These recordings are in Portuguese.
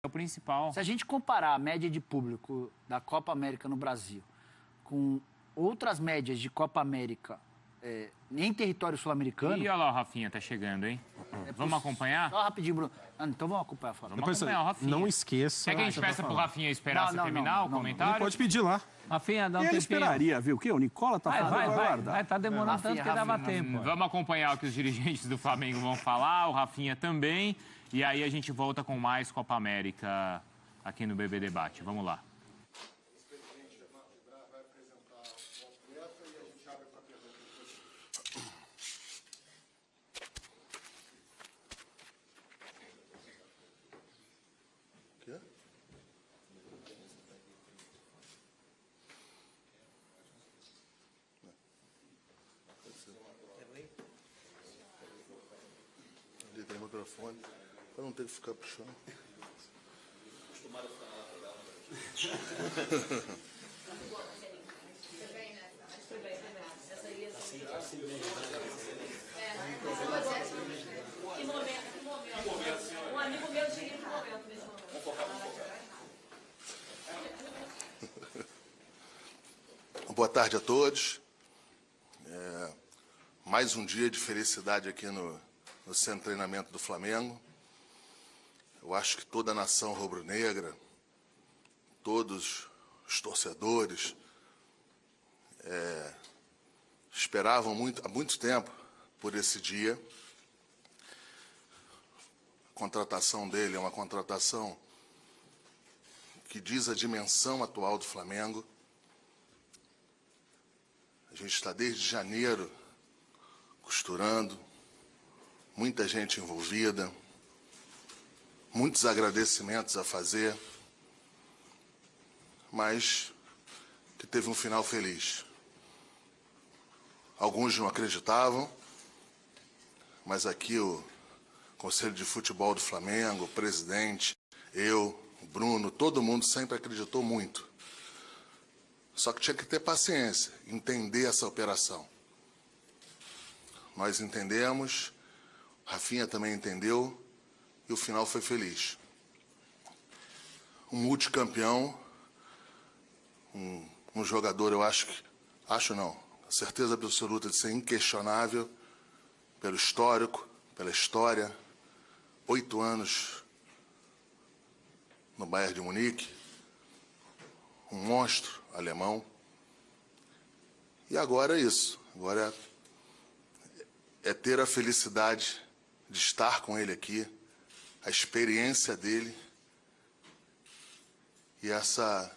É o principal. Se a gente comparar a média de público da Copa América no Brasil com outras médias de Copa América em território sul-americano... E olha lá o Rafinha, tá chegando, hein? Vamos acompanhar? Só rapidinho, Bruno. Então vamos acompanhar a foto. Vamos acompanhar o Rafinha. Não esqueça... Quer que a gente peça pro Rafinha esperar você terminar o comentário? Ele pode pedir lá. Rafinha, dá um Ele tempinho. esperaria, viu? O quê? O Nicola tá falando, Vai, tá demorando tanto que dava tempo. Vamos acompanhar o que os dirigentes do Flamengo vão falar, o Rafinha também. E aí a gente volta com mais Copa América aqui no BB Debate. Vamos lá. Liga o microfone para não ter que ficar puxando. Um amigo meu diria que momento nesse momento. Boa tarde a todos. Mais um dia de felicidade aqui no centro de treinamento do Flamengo. Eu acho que toda a nação rubro-negra, todos os torcedores, esperavam há muito tempo por esse dia. A contratação dele é uma contratação que diz a dimensão atual do Flamengo. A gente está desde janeiro costurando, muita gente envolvida, muitos agradecimentos a fazer, mas que teve um final feliz. Alguns não acreditavam, mas aqui o Conselho de Futebol do Flamengo, o presidente, eu, o Bruno, todo mundo sempre acreditou muito. Só que tinha que ter paciência, entender essa operação. Nós entendemos, Rafinha também entendeu, e o final foi feliz. Um multicampeão, um jogador, a certeza absoluta de ser inquestionável pelo histórico, pela história, 8 anos no Bayern de Munique, um monstro alemão. E agora é isso. Agora é ter a felicidade de estar com ele aqui, a experiência dele e essa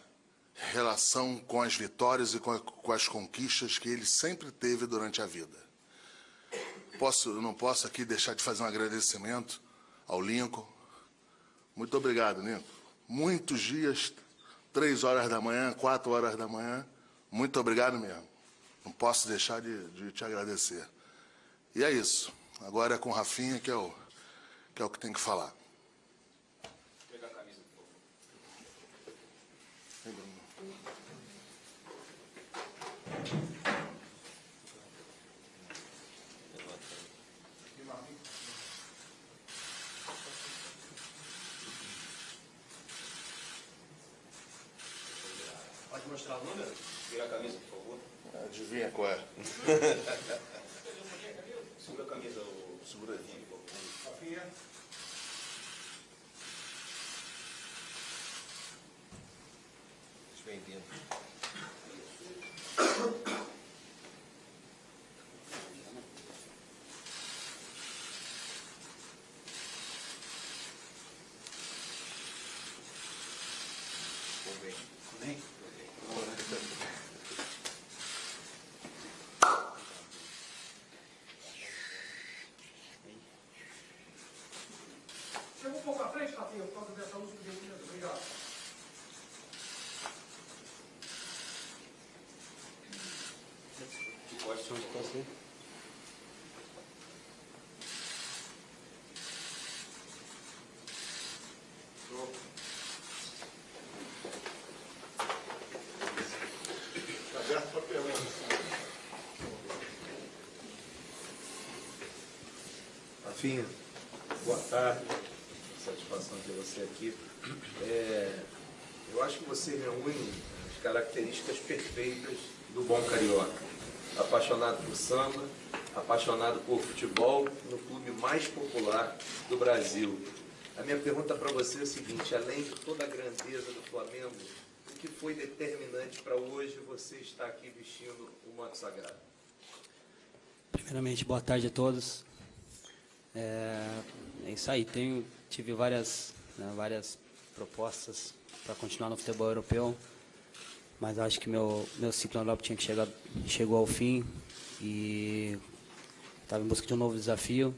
relação com as vitórias e com as conquistas que ele sempre teve durante a vida. Eu não posso aqui deixar de fazer um agradecimento ao Lincoln. Muito obrigado, Lincoln. Muitos dias, 3 horas da manhã, 4 horas da manhã. Muito obrigado mesmo. Não posso deixar de te agradecer. E é isso. Agora é com o Rafinha, que é o que tem que falar. Pega a camisa, por favor. Pode mostrar o número? Tira a camisa, por favor. Adivinha qual é? Segura a camisa, segura aí. Rafinha. Bem-vindo. Bem. Chega um pouco à frente, Rafinha, por causa dessa luz que vem dentro. Obrigado. Pode ser onde passei. Aberto para perguntas. Rafinha, boa tarde. Satisfação. participação de você aqui. Eu acho que você reúne as características perfeitas do bom carioca. Apaixonado por samba, apaixonado por futebol, no clube mais popular do Brasil. A minha pergunta para você é a seguinte: além de toda a grandeza do Flamengo, o que foi determinante para hoje você estar aqui vestindo o manto sagrado? Primeiramente, boa tarde a todos. É isso aí, tive várias propostas para continuar no futebol europeu, mas acho que meu ciclo na Europa chegou ao fim e estava em busca de um novo desafio.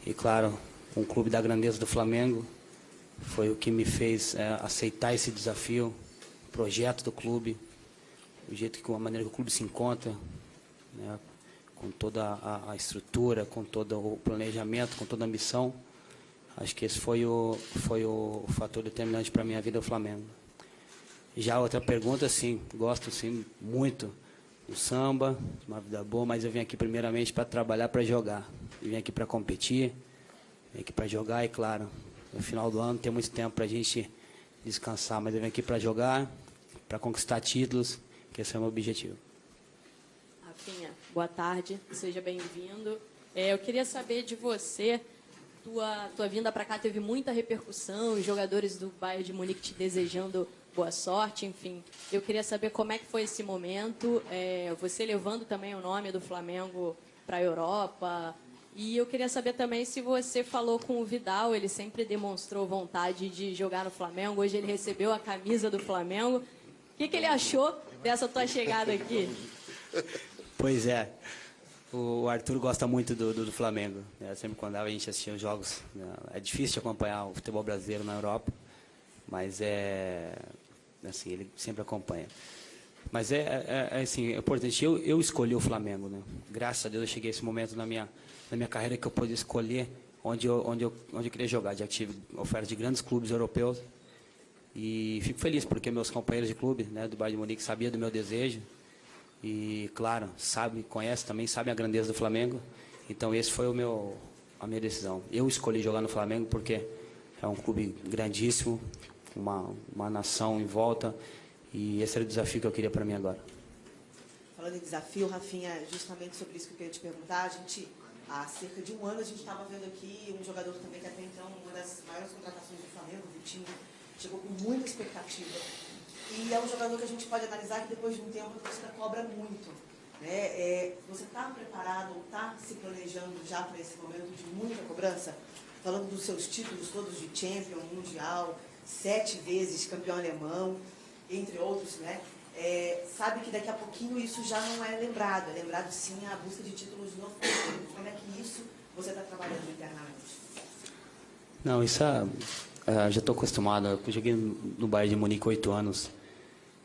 E claro, um clube da grandeza do Flamengo foi o que me fez aceitar esse desafio, o projeto do clube, a maneira que o clube se encontra, né, com toda a estrutura, com todo o planejamento, com toda a ambição. Acho que esse foi o fator determinante para a minha vida, o Flamengo. Já outra pergunta, sim, gosto sim muito do samba, uma vida boa, mas eu vim aqui primeiramente para trabalhar, para jogar. Eu vim aqui para competir, vim aqui para jogar e, claro, no final do ano tem muito tempo para a gente descansar, mas eu vim aqui para jogar, para conquistar títulos, que esse é o meu objetivo. Rafinha, boa tarde, seja bem-vindo. Eu queria saber de você, tua vinda para cá teve muita repercussão, os jogadores do Bayern de Munique te desejando boa sorte, enfim. Eu queria saber como é que foi esse momento, você levando também o nome do Flamengo para a Europa. E eu queria saber também se você falou com o Vidal, ele sempre demonstrou vontade de jogar no Flamengo, hoje ele recebeu a camisa do Flamengo. O que ele achou dessa tua chegada aqui? Pois é, o Arthur gosta muito do Flamengo, né? Sempre quando a gente assistia os jogos, né? É difícil de acompanhar o futebol brasileiro na Europa, mas assim, ele sempre acompanha. Mas assim, é importante, eu escolhi o Flamengo, né? Graças a Deus eu cheguei a esse momento na minha carreira que eu pude escolher onde eu queria jogar. Já tive oferta de grandes clubes europeus e fico feliz porque meus companheiros de clube, né, do Bayern de Munique, sabiam do meu desejo. E, claro, conhece também, sabe a grandeza do Flamengo. Então, esse foi a minha decisão. Eu escolhi jogar no Flamengo porque é um clube grandíssimo, uma nação em volta. E esse era o desafio que eu queria para mim agora. Falando em desafio, Rafinha, justamente sobre isso que eu queria te perguntar. Há cerca de um ano, a gente estava vendo aqui um jogador também que até então, uma das maiores contratações do Flamengo, o Vitinho, chegou com muita expectativa. E é um jogador que a gente pode analisar que depois de um tempo a torcida cobra muito, né? Você está preparado ou está se planejando já para esse momento de muita cobrança? Falando dos seus títulos todos de Champions, Mundial, 7 vezes campeão alemão, entre outros, né? Sabe que daqui a pouquinho isso já não é lembrado. É lembrado sim a busca de títulos no Flamengo. Como é que isso você está trabalhando internamente? Não, isso já estou acostumado. Eu joguei no Bayern de Munique 8 anos,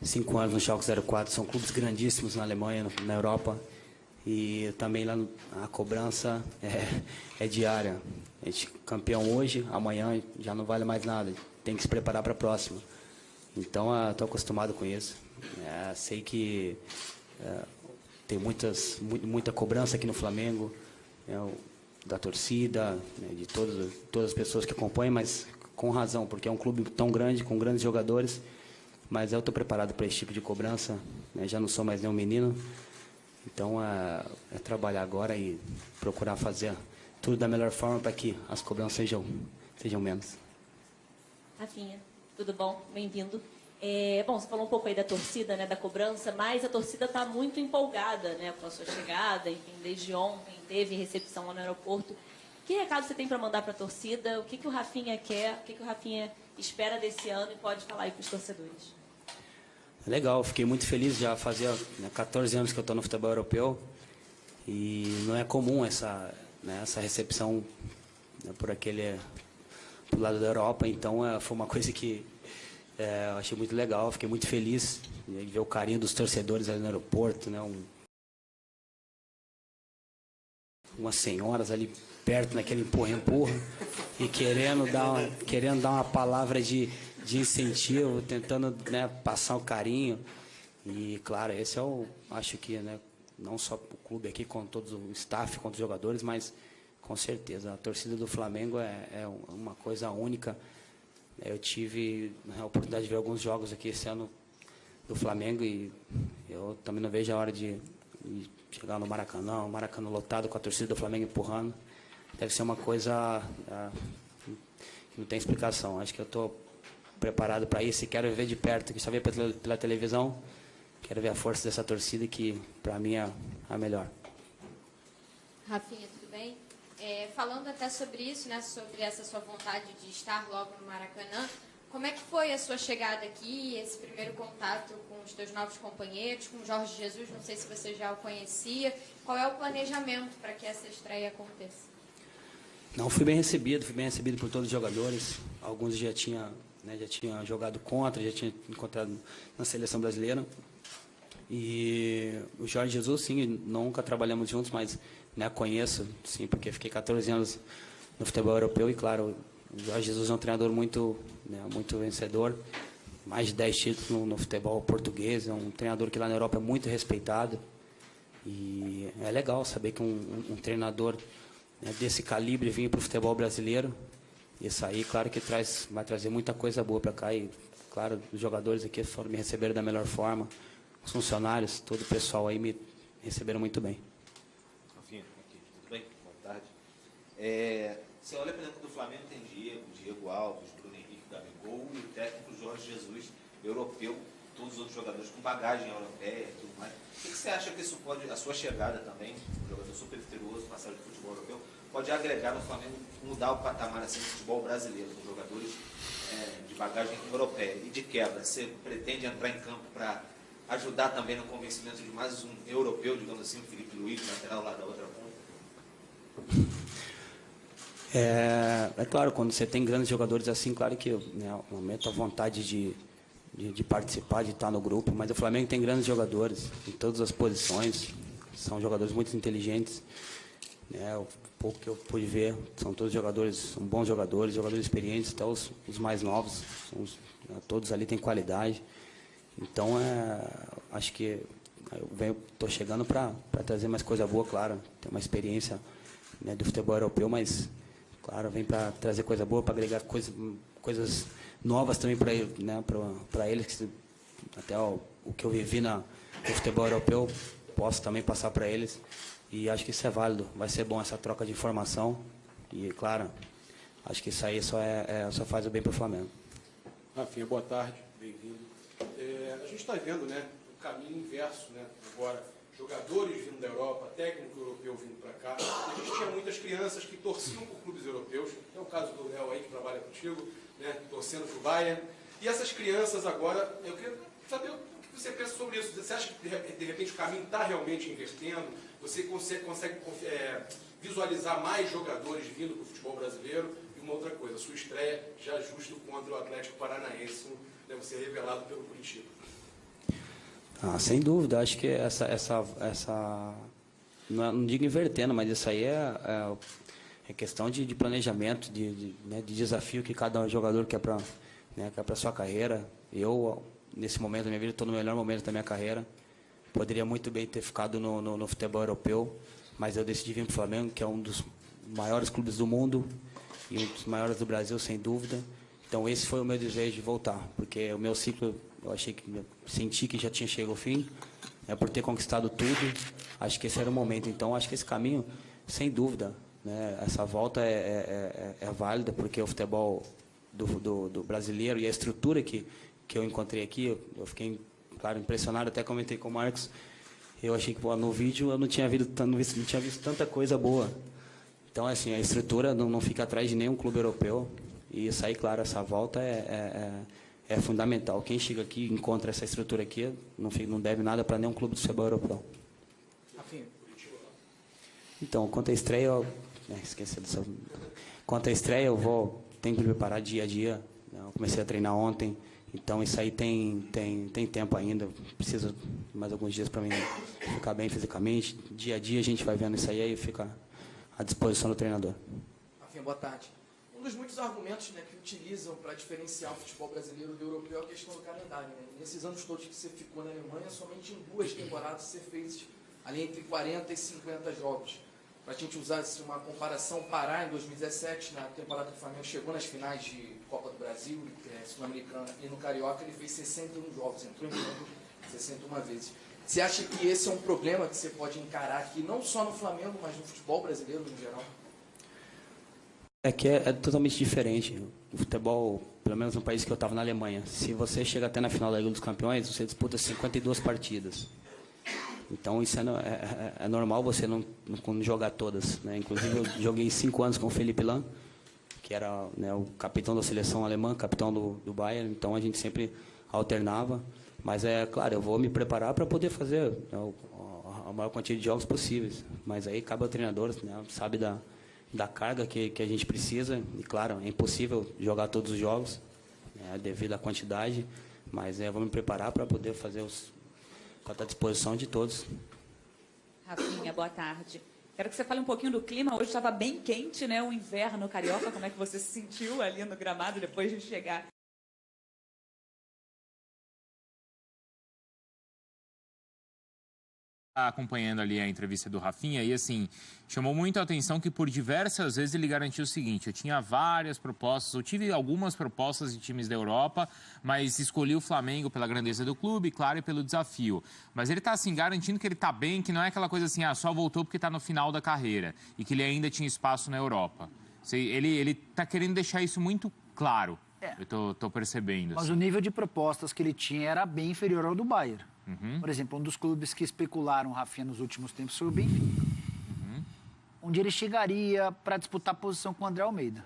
5 anos no Schalke 04. São clubes grandíssimos na Alemanha, na Europa. E também lá a cobrança é diária. A gente campeão hoje, amanhã já não vale mais nada. Tem que se preparar para a próxima. Então, estou acostumado com isso. Sei que tem muita cobrança aqui no Flamengo, da torcida, né, de todas as pessoas que acompanham, mas com razão, porque é um clube tão grande, com grandes jogadores. Mas eu estou preparado para esse tipo de cobrança, né, já não sou mais nenhum menino. Então, é trabalhar agora e procurar fazer tudo da melhor forma para que as cobranças sejam menos. Rafinha, tudo bom? Bem-vindo. Bom, você falou um pouco aí da torcida, né, da cobrança, mas a torcida está muito empolgada, né, com a sua chegada, enfim, desde ontem teve recepção lá no aeroporto. Que recado você tem para mandar para a torcida? O que o Rafinha quer? O que o Rafinha espera desse ano e pode falar aí para os torcedores? Legal, fiquei muito feliz, já fazia 14 anos que eu estou no futebol europeu e não é comum essa recepção, né, pro lado da Europa, então foi uma coisa que eu achei muito legal, fiquei muito feliz de ver o carinho dos torcedores ali no aeroporto, né, umas senhoras ali perto naquele empurra-empurra e querendo dar uma palavra de incentivo, tentando, né, passar o carinho. E, claro, esse acho que, né, não só o clube aqui, com todo o staff, com os jogadores, mas Com certeza. A torcida do Flamengo é uma coisa única. Eu tive a oportunidade de ver alguns jogos aqui esse ano do Flamengo e eu também não vejo a hora de chegar no Maracanã, o Maracanã lotado com a torcida do Flamengo empurrando. Deve ser uma coisa que não tem explicação. Acho que eu estou preparado para isso e quero ver de perto, que só ver pela televisão. Quero ver a força dessa torcida que, para mim, é a melhor. Rafinha, tudo bem? Falando até sobre isso, né, sobre essa sua vontade de estar logo no Maracanã, como é que foi a sua chegada aqui, esse primeiro contato com os teus novos companheiros, com o Jorge Jesus? Não sei se você já o conhecia. Qual é o planejamento para que essa estreia aconteça? Não, fui bem recebido por todos os jogadores. Alguns já tinha jogado contra, já tinha encontrado na seleção brasileira. E o Jorge Jesus, sim, nunca trabalhamos juntos, mas conheço, sim, porque fiquei 14 anos no futebol europeu e, claro, o Jorge Jesus é um treinador muito vencedor, mais de 10 títulos no futebol português, é um treinador que lá na Europa é muito respeitado. E é legal saber que um treinador desse calibre vinha para o futebol brasileiro. Isso aí, claro que vai trazer muita coisa boa para cá e, claro, os jogadores aqui foram me receberam da melhor forma. Os funcionários, todo o pessoal aí me receberam muito bem. Rafinha, aqui, tudo bem? Boa tarde. Você olha para dentro do Flamengo, tem Diego Alves, Bruno Henrique, Gabigol e o técnico Jorge Jesus, europeu, todos os outros jogadores com bagagem europeia e tudo mais. O que você acha que isso pode, a sua chegada também, um jogador super vitorioso, passagem de futebol europeu, pode agregar no Flamengo, mudar o patamar assim, do futebol brasileiro, com jogadores de bagagem europeia? E de quebra, você pretende entrar em campo para ajudar também no convencimento de mais um europeu, digamos assim, o Felipe Luiz, lateral lá da outra ponta? É claro, quando você tem grandes jogadores assim, claro que aumenta a vontade de participar, de estar no grupo, mas o Flamengo tem grandes jogadores em todas as posições, são jogadores muito inteligentes. O pouco que eu pude ver, são todos jogadores, são bons jogadores experientes, até os mais novos, todos ali têm qualidade. Então, acho que eu estou chegando para trazer mais coisa boa, claro. Tem uma experiência do futebol europeu, mas, claro, vem para trazer coisa boa, para agregar coisas novas também para eles. Até o que eu vivi no futebol europeu, posso também passar para eles. E acho que isso é válido. Vai ser bom essa troca de informação. E, claro, acho que isso aí só faz o bem para o Flamengo. Rafinha, boa tarde. Bem-vindo. A gente está vendo o caminho inverso, agora jogadores vindo da Europa, técnico europeu vindo para cá. A gente tinha muitas crianças que torciam por clubes europeus, é o caso do Léo aí que trabalha contigo, torcendo para o Bayern. E essas crianças agora, eu queria saber o que você pensa sobre isso. Você acha que de repente o caminho está realmente invertendo? Você consegue visualizar mais jogadores vindo para o futebol brasileiro? E uma outra coisa, sua estreia já justo contra o Atlético Paranaense, deve ser revelado pelo Curitiba. Sem dúvida, acho que essa não digo invertendo, mas isso aí é questão de planejamento, de desafio que cada jogador quer para a sua carreira. Eu, nesse momento da minha vida, estou no melhor momento da minha carreira. Poderia muito bem ter ficado no futebol europeu, mas eu decidi vir para o Flamengo, que é um dos maiores clubes do mundo e um dos maiores do Brasil, sem dúvida. Então, esse foi o meu desejo de voltar, porque o meu ciclo, senti que já tinha chegado ao fim, por ter conquistado tudo, acho que esse era o momento. Então, acho que esse caminho, sem dúvida, essa volta é válida, porque o futebol do brasileiro e a estrutura que eu encontrei aqui, eu fiquei, claro, impressionado, até comentei com o Marcos, eu achei que no vídeo eu não tinha visto tanta coisa boa. Então, assim, a estrutura não fica atrás de nenhum clube europeu. E isso aí, claro, essa volta é fundamental. Quem chega aqui e encontra essa estrutura aqui, não deve nada para nenhum clube do futebol europeu. Então, quanto à estreia, tenho que me preparar dia a dia. Eu comecei a treinar ontem, então isso aí tem tempo ainda. Preciso de mais alguns dias para mim ficar bem fisicamente. Dia a dia a gente vai vendo isso aí fica à disposição do treinador. Rafinha, boa tarde. Um dos muitos argumentos que utilizam para diferenciar o futebol brasileiro do europeu é a questão do calendário. Nesses anos todos que você ficou na Alemanha, somente em 2 temporadas você fez ali entre 40 e 50 jogos. para a gente usar assim, uma comparação, Pará em 2017, na temporada que o Flamengo chegou nas finais de Copa do Brasil, Sul-Americana e no Carioca, ele fez 61 jogos, entrou em campo 61 vezes. Você acha que esse é um problema que você pode encarar aqui, não só no Flamengo, mas no futebol brasileiro em geral? É que é totalmente diferente. O futebol, pelo menos no país que eu estava, na Alemanha, se você chega até na final da Liga dos Campeões, você disputa 52 partidas. Então, isso é normal você não jogar todas, né? Inclusive, eu joguei 5 anos com o Felipe Lahm, que era, né, o capitão da seleção alemã, capitão do Bayern. Então, a gente sempre alternava. Mas, claro, eu vou me preparar para poder fazer, né, a maior quantia de jogos possíveis. Mas aí cabe ao treinador, né, sabe da carga que a gente precisa. E, claro, é impossível jogar todos os jogos, né, devido à quantidade. Mas eu vou me preparar para poder fazer à disposição de todos. Rafinha, boa tarde. Quero que você fale um pouquinho do clima. Hoje estava bem quente, né? O inverno carioca. Como é que você se sentiu ali no gramado depois de chegar? Acompanhando ali a entrevista do Rafinha e assim, chamou muito a atenção que por diversas vezes ele garantiu o seguinte: eu tinha várias propostas, eu tive algumas propostas de times da Europa, mas escolhi o Flamengo pela grandeza do clube, claro, e pelo desafio. Mas ele está assim, garantindo que ele está bem, que não é aquela coisa assim, só voltou porque está no final da carreira e que ele ainda tinha espaço na Europa. Ele está querendo deixar isso muito claro, eu tô percebendo. Mas assim. o nível de propostas que ele tinha era bem inferior ao do Bayern. Por exemplo, um dos clubes que especularam o Rafinha nos últimos tempos foi o Benfica. Onde ele chegaria para disputar a posição com o André Almeida.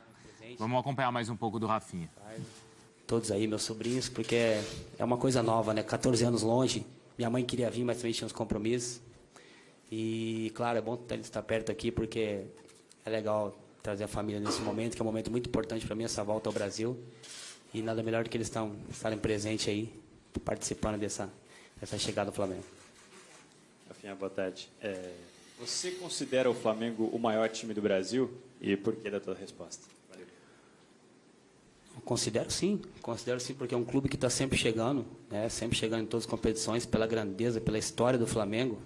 Vamos acompanhar mais um pouco do Rafinha. Todos aí, meus sobrinhos, porque é uma coisa nova, né? 14 anos longe, minha mãe queria vir, mas também tinha uns compromissos. E, claro, é bom ele estar perto aqui, porque é legal trazer a família nesse momento, que é um momento muito importante para mim, essa volta ao Brasil. E nada melhor do que eles estarem presentes aí, participando dessa chegada do Flamengo. Rafinha, boa tarde. Você considera o Flamengo o maior time do Brasil? E por que da tua resposta? Valeu. Considero sim, porque é um clube que está sempre chegando, né? Sempre chegando em todas as competições, pela grandeza, pela história do Flamengo,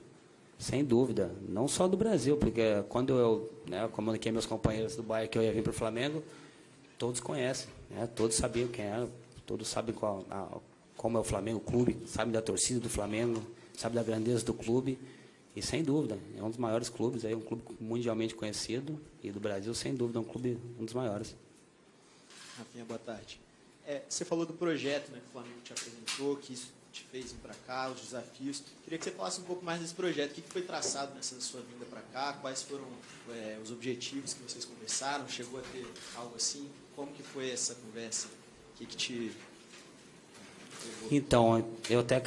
sem dúvida. Não só do Brasil, porque quando eu comuniquei meus companheiros do Bayern que eu ia vir para o Flamengo, todos conhecem, né? Todos sabiam quem era, todos sabem como é o Flamengo, o clube, sabe da torcida do Flamengo, sabe da grandeza do clube. E, sem dúvida, é um dos maiores clubes, um clube mundialmente conhecido. E do Brasil, sem dúvida, um dos maiores. Rafinha, boa tarde. Você falou do projeto, né, que o Flamengo te apresentou, que isso te fez vir para cá, os desafios. Queria que você falasse um pouco mais desse projeto. O que foi traçado nessa sua vinda para cá? Quais foram os objetivos que vocês conversaram? Chegou a ter algo assim? Como que foi essa conversa? O que te... Então, eu até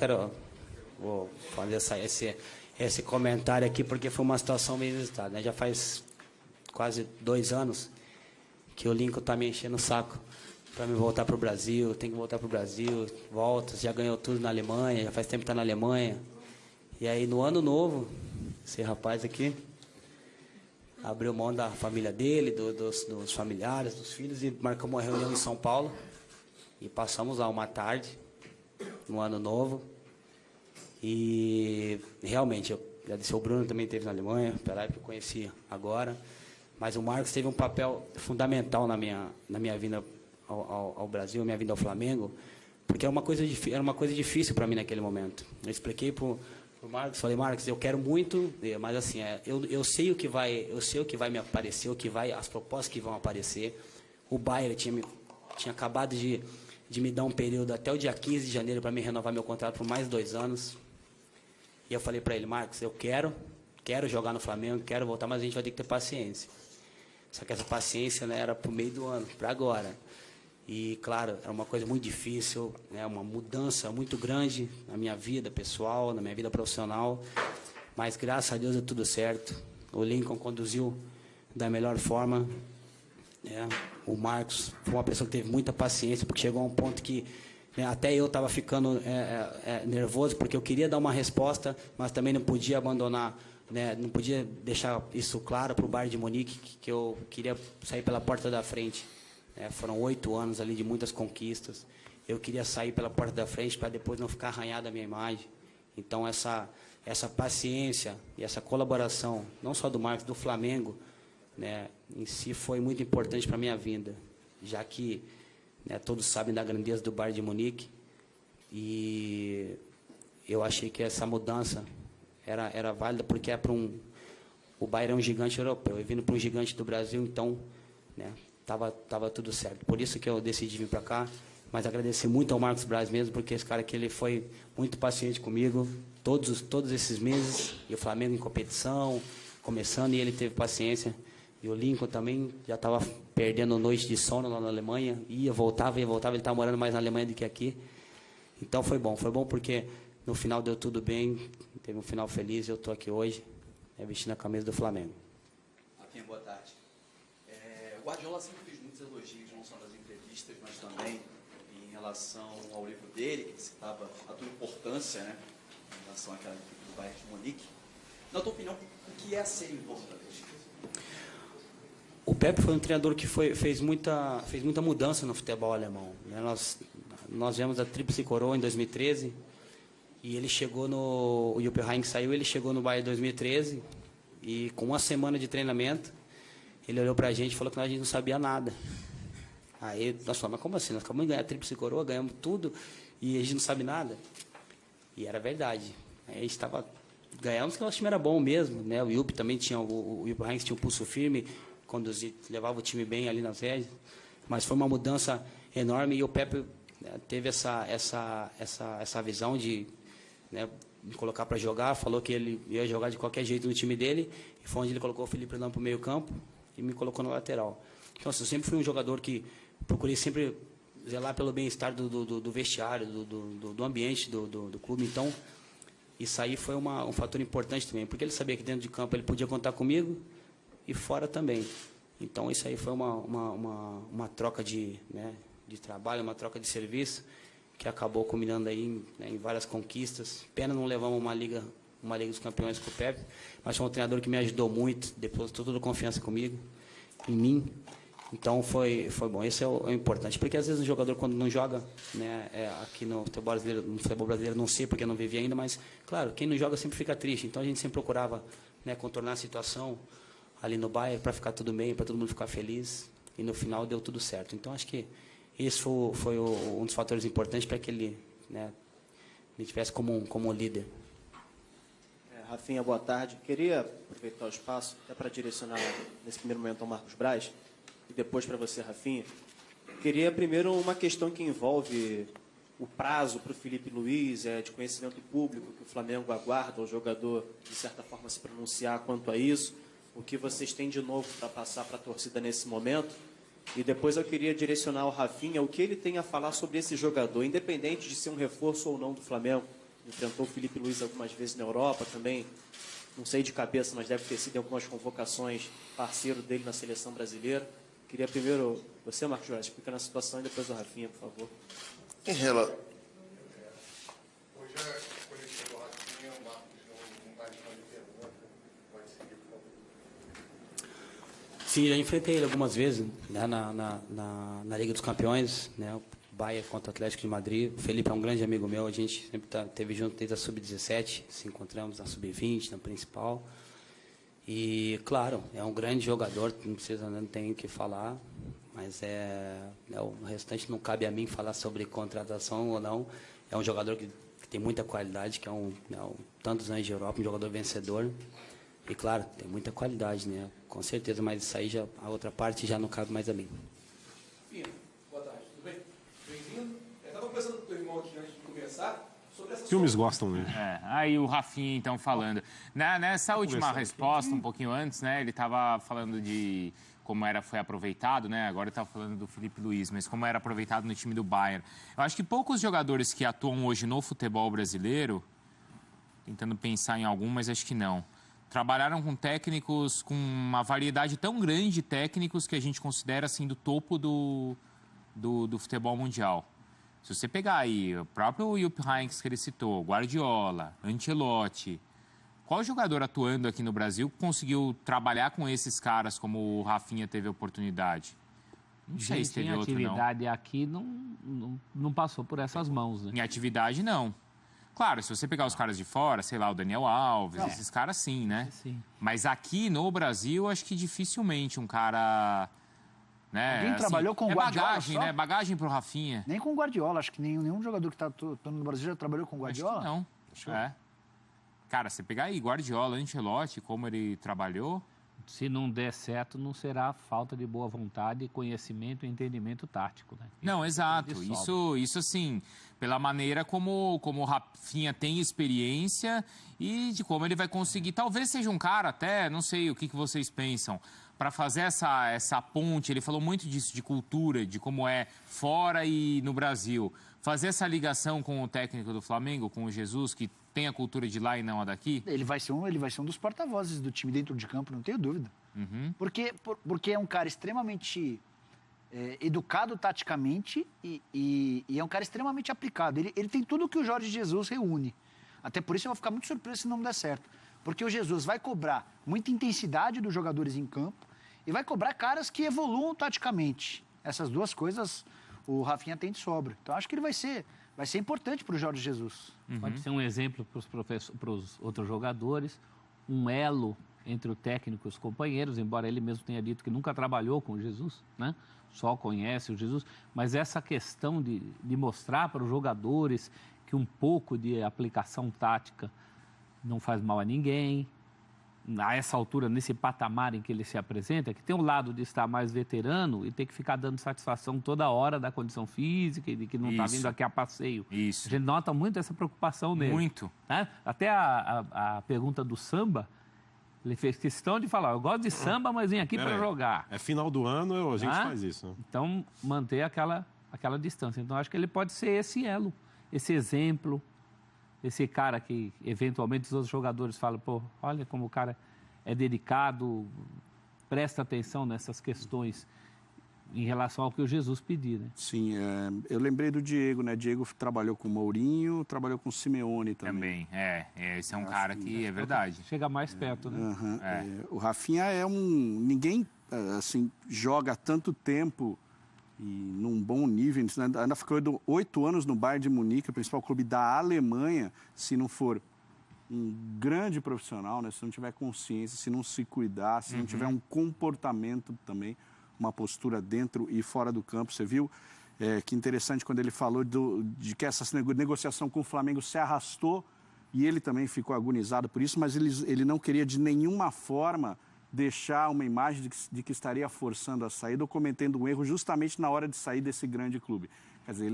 vou fazer esse comentário aqui, porque foi uma situação meio inusitada, né? Já faz quase 2 anos que o Lincoln está me enchendo o saco para me voltar para o Brasil. Tem que voltar para o Brasil, volta, já ganhou tudo na Alemanha, já faz tempo que está na Alemanha. E aí, no ano novo, esse rapaz aqui abriu mão da família dele, dos familiares, dos filhos, e marcamos uma reunião em São Paulo. E passamos lá uma tarde, no ano novo. E realmente, o Bruno também esteve na Alemanha, pela época que eu conheci agora. Mas o Marcos teve um papel fundamental na minha vinda ao Brasil, minha vinda ao Flamengo, porque era uma coisa difícil para mim naquele momento. Eu expliquei para o Marcos, falei: Marcos, eu quero muito, mas assim, eu sei o que vai me aparecer, as propostas que vão aparecer. O Bayern tinha acabado de me dar um período até o dia 15 de janeiro para me renovar meu contrato por mais 2 anos. E eu falei para ele: Marcos, eu quero jogar no Flamengo, quero voltar, mas a gente vai ter que ter paciência. Só que essa paciência, né, era para o meio do ano, para agora. E, claro, era uma coisa muito difícil, né, uma mudança muito grande na minha vida pessoal, na minha vida profissional. Mas, graças a Deus, deu tudo certo. O Lincoln conduziu da melhor forma. O Marcos foi uma pessoa que teve muita paciência, porque chegou a um ponto que, né, até eu estava ficando nervoso, porque eu queria dar uma resposta, mas também não podia abandonar, né, não podia deixar isso claro para o Bayern de Munique, que eu queria sair pela porta da frente. Foram 8 anos ali de muitas conquistas. Eu queria sair pela porta da frente para depois não ficar arranhada a minha imagem. Então, essa paciência e essa colaboração, não só do Marcos, do Flamengo, né, em si foi muito importante para a minha vinda, já que, né, todos sabem da grandeza do Bayern de Munique, e eu achei que essa mudança era válida, porque o Bayern é um gigante europeu, e vindo para um gigante do Brasil, então, né, tava tudo certo. Por isso que eu decidi vir para cá, mas agradecer muito ao Marcos Braz mesmo, porque esse cara aqui, ele foi muito paciente comigo todos esses meses, e o Flamengo em competição, começando, e ele teve paciência. E o Lincoln também já estava perdendo noite de sono lá na Alemanha, voltava, ele estava morando mais na Alemanha do que aqui. Então foi bom porque no final deu tudo bem, teve um final feliz, eu estou aqui hoje, vestindo a camisa do Flamengo. Rafinha, boa tarde. O Guardiola sempre fez muitos elogios, não só nas entrevistas, mas também em relação ao livro dele, que citava a tua importância, né, em relação àquela equipe do Bayern de Munique. Na tua opinião, o que é ser importante? O Pepe foi um treinador que fez muita mudança no futebol alemão, né? Nós viemos a Tríplice Coroa em 2013 e ele chegou o Jupp Heynckes saiu, ele chegou no Bayern em 2013 e com uma semana de treinamento ele olhou pra gente e falou que a gente não sabia nada. Aí nós falamos, mas como assim? Nós acabamos de ganhar a Tríplice Coroa, ganhamos tudo e a gente não sabe nada. E era verdade. Aí a gente ganhamos porque o nosso time era bom mesmo, né? O Jupp também tinha, o Jupp Heynckes tinha um pulso firme, conduzir, levava o time bem ali nas rédeas, mas foi uma mudança enorme e o Pepe, né, teve essa visão de, né, me colocar para jogar, falou que ele ia jogar de qualquer jeito no time dele, e foi onde ele colocou o Felipe Luiz para o meio campo e me colocou na lateral. Então, assim, eu sempre fui um jogador que procurei sempre zelar pelo bem-estar do vestiário, do ambiente do clube. Então, isso aí foi um fator importante também, porque ele sabia que dentro de campo ele podia contar comigo e fora também. Então, isso aí foi uma troca de trabalho, uma troca de serviço, que acabou culminando aí em várias conquistas. Pena não levamos uma Liga dos Campeões com o Pepe, mas foi um treinador que me ajudou muito, depositou toda a confiança comigo, em mim. Então, foi bom. Esse é o importante, porque às vezes o jogador, quando não joga, né, aqui no futebol brasileiro, não sei porque não vivi ainda, mas, claro, quem não joga sempre fica triste. Então, a gente sempre procurava, né, contornar a situação ali no Bayern para ficar tudo bem, para todo mundo ficar feliz, e no final deu tudo certo. Então, acho que isso foi um dos fatores importantes para que ele, né, me tivesse como líder. Rafinha, boa tarde. Queria aproveitar o espaço até para direcionar nesse primeiro momento ao Marcos Braz e depois para você, Rafinha. Queria primeiro uma questão que envolve o prazo para o Felipe Luiz, de conhecimento público, que o Flamengo aguarda o jogador, de certa forma, se pronunciar quanto a isso. O que vocês têm de novo para passar para a torcida nesse momento? E depois eu queria direcionar ao Rafinha o que ele tem a falar sobre esse jogador, independente de ser um reforço ou não do Flamengo. Enfrentou o Felipe Luiz algumas vezes na Europa também, não sei de cabeça, mas deve ter sido em algumas convocações parceiro dele na seleção brasileira. Queria primeiro, você, Marcos Braz, explicar a situação e depois o Rafinha, por favor. Em relação... Sim, já enfrentei ele algumas vezes, né, na Liga dos Campeões, né, o Bayern contra o Atlético de Madrid. O Felipe é um grande amigo meu, a gente sempre esteve junto desde a Sub-17, se encontramos na Sub-20, na principal. E, claro, é um grande jogador, não tem o que falar, mas o restante não cabe a mim falar sobre contratação ou não. É um jogador que tem muita qualidade, que tantos anos de Europa, um jogador vencedor. E, claro, tem muita qualidade, né? Com certeza, mas isso aí, a outra parte já não cabe mais a mim. Fino, boa tarde, tudo bem? Bem-vindo. Estava conversando com o teu irmão aqui antes de começar sobre essa... Filmes gostam dele. Aí o Rafinha, então, falando. Nessa última resposta, um pouquinho antes, né? Ele estava falando de como foi aproveitado, né? Agora ele estava falando do Felipe Luiz, mas como era aproveitado no time do Bayern. Eu acho que poucos jogadores que atuam hoje no futebol brasileiro, tentando pensar em algum, mas acho que não, trabalharam com técnicos, com uma variedade tão grande de técnicos que a gente considera assim do topo do futebol mundial. Se você pegar aí o próprio Jupp Heynckes que ele citou, Guardiola, Ancelotti, qual jogador atuando aqui no Brasil conseguiu trabalhar com esses caras como o Rafinha teve a oportunidade? Não sei se teve outro, não. Em atividade aqui não passou por essas mãos, né? Em atividade, não. Claro, se você pegar os caras de fora, sei lá, o Daniel Alves, esses caras sim, né? Sim. Mas aqui no Brasil, acho que dificilmente um cara... Né, Alguém trabalhou com o Guardiola bagagem, só? né? Bagagem pro Rafinha. Nem com o Guardiola. Acho que nenhum jogador que está atuando no Brasil já trabalhou com o Guardiola. Acho que não. É. Cara, você pegar aí Guardiola, Ancelotti, como ele trabalhou... Se não der certo, não será falta de boa vontade, conhecimento e entendimento tático, né? Não, exato. Isso assim, pela maneira como o Rafinha tem experiência e de como ele vai conseguir. Talvez seja um cara até, não sei o que vocês pensam, para fazer essa ponte. Ele falou muito disso, de cultura, de como é fora e no Brasil. Fazer essa ligação com o técnico do Flamengo, com o Jesus, que tem a cultura de lá e não a daqui. Ele vai ser um dos porta-vozes do time dentro de campo, não tenho dúvida. Uhum. Porque é um cara extremamente educado taticamente e é um cara extremamente aplicado. Ele tem tudo que o Jorge Jesus reúne. Até por isso eu vou ficar muito surpreso se não der certo. Porque o Jesus vai cobrar muita intensidade dos jogadores em campo e vai cobrar caras que evoluam taticamente. Essas duas coisas o Rafinha tem de sobra. Então acho que ele vai ser importante para o Jorge Jesus. Pode ser um exemplo para os outros jogadores, um elo entre o técnico e os companheiros, embora ele mesmo tenha dito que nunca trabalhou com o Jesus, né? Só conhece o Jesus, mas essa questão de mostrar para os jogadores que um pouco de aplicação tática não faz mal a ninguém, a essa altura, nesse patamar em que ele se apresenta, que tem um lado de estar mais veterano e ter que ficar dando satisfação toda hora da condição física e de que não está vindo aqui a passeio. Isso. A gente nota muito essa preocupação nele. Muito. Né? Até a pergunta do samba, ele fez questão de falar, eu gosto de samba, mas vim aqui para jogar. É final do ano, a gente faz isso. Né? Então, manter aquela distância. Então, acho que ele pode ser esse elo, esse exemplo, esse cara que, eventualmente, os outros jogadores falam, pô, olha como o cara é dedicado, presta atenção nessas questões em relação ao que o Jesus pedir, né? Sim, eu lembrei do Diego, né? Diego trabalhou com o Mourinho, trabalhou com o Simeone também. Esse é um cara que é verdade. Chega mais perto, né? O Rafinha ninguém, assim, joga tanto tempo e num bom nível, ainda ficou 8 anos no Bayern de Munique, o principal clube da Alemanha, se não for um grande profissional, né? Se não tiver consciência, se não se cuidar, se não tiver um comportamento também, uma postura dentro e fora do campo. Você viu que interessante quando ele falou de que essa negociação com o Flamengo se arrastou e ele também ficou agonizado por isso, mas ele não queria de nenhuma forma deixar uma imagem de que estaria forçando a saída ou cometendo um erro justamente na hora de sair desse grande clube. Quer dizer,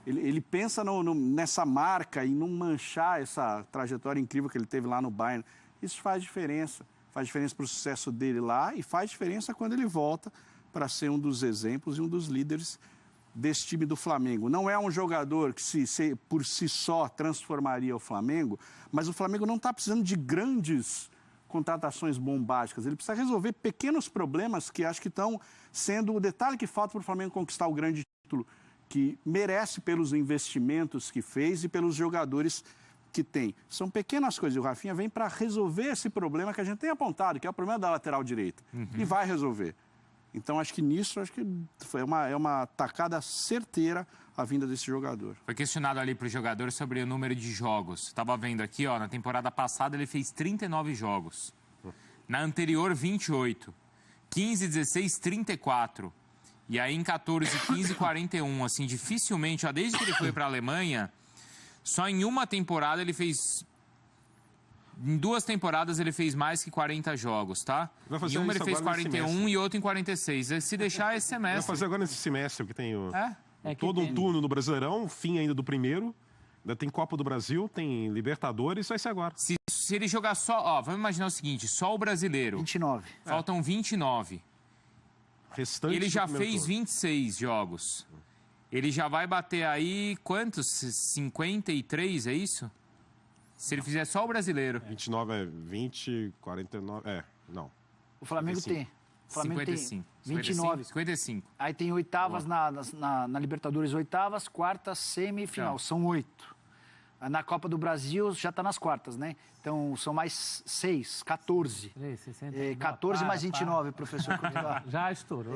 ele pensa nessa marca e não manchar essa trajetória incrível que ele teve lá no Bayern. Isso faz diferença. Faz diferença para o sucesso dele lá e faz diferença quando ele volta para ser um dos exemplos e um dos líderes desse time do Flamengo. Não é um jogador que por si só transformaria o Flamengo, mas o Flamengo não está precisando de grandes contratações bombásticas. Ele precisa resolver pequenos problemas que acho que estão sendo o detalhe que falta para o Flamengo conquistar o grande título que merece pelos investimentos que fez e pelos jogadores que tem. São pequenas coisas. E o Rafinha vem para resolver esse problema que a gente tem apontado, que é o problema da lateral direita. E vai resolver. Então, acho que foi uma tacada certeira a vinda desse jogador. Foi questionado ali para o jogador sobre o número de jogos. Estava vendo aqui, na temporada passada ele fez 39 jogos. Na anterior, 28. 15, 16, 34. E aí em 14, 15, 41. Assim, dificilmente, desde que ele foi para a Alemanha, só em uma temporada ele fez... Em 2 temporadas ele fez mais que 40 jogos, tá? Em uma ele fez 41 e outra em 46. Se deixar esse semestre... Vai fazer agora nesse semestre que tem todo um turno no Brasileirão, fim ainda do primeiro. Ainda tem Copa do Brasil, tem Libertadores, vai ser agora. Se ele jogar só... vamos imaginar o seguinte, só o Brasileiro. 29. Faltam 29. Restante ele já fez 26 jogos. Ele já vai bater aí quantos? 53, é isso? Se ele fizer só o Brasileiro. 29 é 20, 49... não. O Flamengo 55. tem. O Flamengo 55. tem 29. 55. Aí tem oitavas na Libertadores, oitavas, quartas, semifinal. São 8. Na Copa do Brasil já está nas quartas, né? Então são mais 6, 14. 14 mais 29, professor. Já estourou.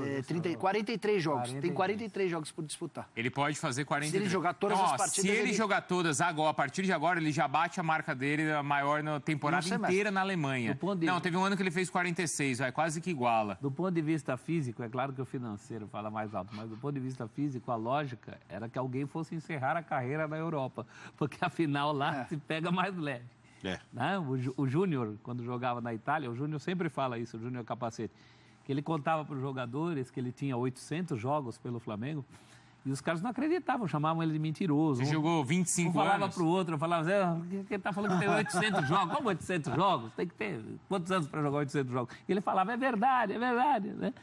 43 jogos. Tem 43 jogos por disputar. Ele pode fazer 43. Se ele jogar todas as partidas... Se ele jogar todas agora, a partir de agora, ele já bate a marca dele, a maior na temporada inteira na Alemanha. Não, teve um ano que ele fez 46, quase que iguala. Do ponto de vista físico, é claro que o financeiro fala mais alto, mas do ponto de vista físico, a lógica era que alguém fosse encerrar a carreira na Europa, porque afinal lá se pega mais leve. Né? O Júnior, quando jogava na Itália, o Júnior sempre fala isso, o Júnior Capacete, que ele contava para os jogadores que ele tinha 800 jogos pelo Flamengo e os caras não acreditavam, chamavam ele de mentiroso. Você jogou 25 anos? Um falava para o outro, falava, ele está falando que tem 800 jogos. Como 800 jogos? Tem que ter quantos anos para jogar 800 jogos? E ele falava, é verdade, né?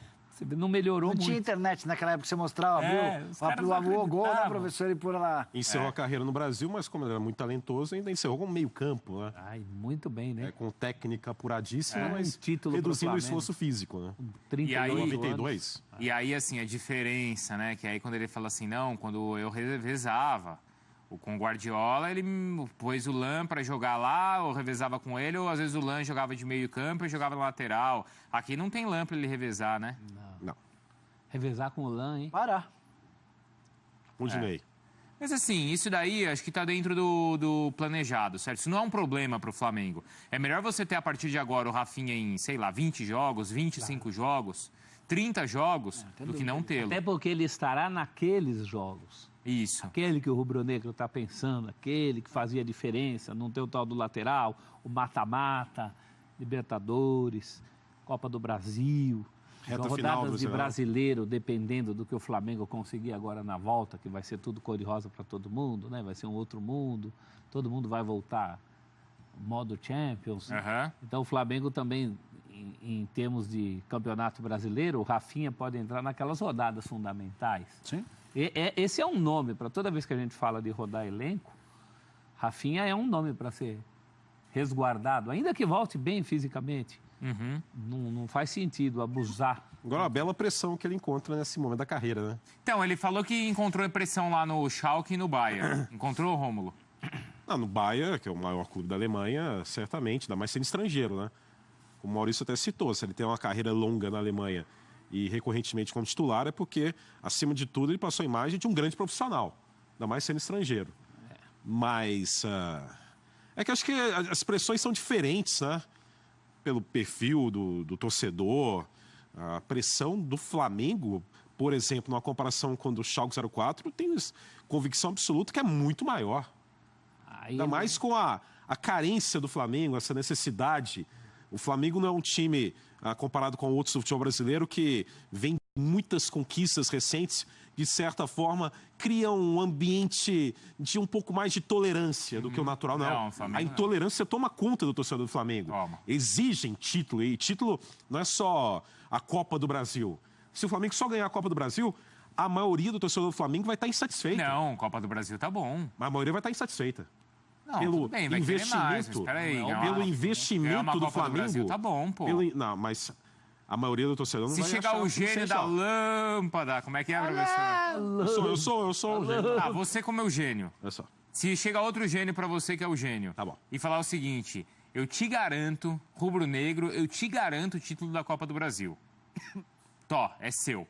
Não melhorou muito. Não tinha internet naquela época que você mostrava, o gol, né, professor? E por lá. Encerrou a carreira no Brasil, mas como ele era muito talentoso, ainda encerrou com meio campo, né? Muito bem, né? Com técnica apuradíssima, mas título reduzindo o esforço físico, né? 92. E aí, assim, a diferença, né? Que aí quando ele fala assim, não, quando eu revezava com o Guardiola, ele pôs o Lan para jogar lá, ou revezava com ele, ou às vezes o Lan jogava de meio campo e jogava na lateral. Aqui não tem Lan para ele revezar, né? Não. Revezar com o Lan, hein? Parar. Rudinei. Mas assim, isso daí acho que está dentro do planejado, certo? Isso não é um problema para o Flamengo. É melhor você ter a partir de agora o Rafinha em, sei lá, 20 jogos, 25 jogos, 30 jogos, do que não tê-lo. Até porque ele estará naqueles jogos. Isso. Aquele que o rubro-negro está pensando, aquele que fazia diferença, não tem o tal do lateral, o mata-mata, Libertadores, Copa do Brasil, rodadas de brasileiro, dependendo do que o Flamengo conseguir agora na volta, que vai ser tudo cor-de-rosa para todo mundo, né? Vai ser um outro mundo, todo mundo vai voltar modo Champions. Então o Flamengo também, em termos de campeonato brasileiro, o Rafinha pode entrar naquelas rodadas fundamentais. Sim. Esse é um nome, para toda vez que a gente fala de rodar elenco, Rafinha é um nome para ser resguardado, ainda que volte bem fisicamente. Não faz sentido abusar. Agora, uma bela pressão que ele encontra nesse momento da carreira, né? Então, ele falou que encontrou pressão lá no Schalke e no Bayern. Encontrou, Rômulo? No Bayern, que é o maior clube da Alemanha, certamente, ainda mais sendo estrangeiro, né? O Maurício até citou, se ele tem uma carreira longa na Alemanha e recorrentemente como titular, é porque, acima de tudo, ele passou a imagem de um grande profissional, ainda mais sendo estrangeiro. Mas é que acho que as pressões são diferentes, né? Pelo perfil do torcedor. A pressão do Flamengo, por exemplo, numa comparação com o do Schalke 04, eu tenho convicção absoluta que é muito maior. Ainda mais com a carência do Flamengo, essa necessidade. O Flamengo não é um time, comparado com outros do futebol brasileiro, que vem muitas conquistas recentes, de certa forma, cria um ambiente de um pouco mais de tolerância do que o natural. Não, a intolerância toma conta do torcedor do Flamengo. Exigem título, e título não é só a Copa do Brasil. Se o Flamengo só ganhar a Copa do Brasil, a maioria do torcedor do Flamengo vai estar insatisfeita. Não, Copa do Brasil tá bom. Mas a maioria vai estar insatisfeita. Não, pelo bem, vai investimento, pelo investimento do Flamengo. Brasil, tá bom, pô. Não, mas a maioria do torcedor não vai achar. Se chegar o gênio da lâmpada, como é que é, professor? Eu sou o gênio. Você como é o gênio. Se chegar outro gênio pra você que é o gênio, tá bom, e falar o seguinte, eu te garanto, rubro-negro, eu te garanto o título da Copa do Brasil. É seu.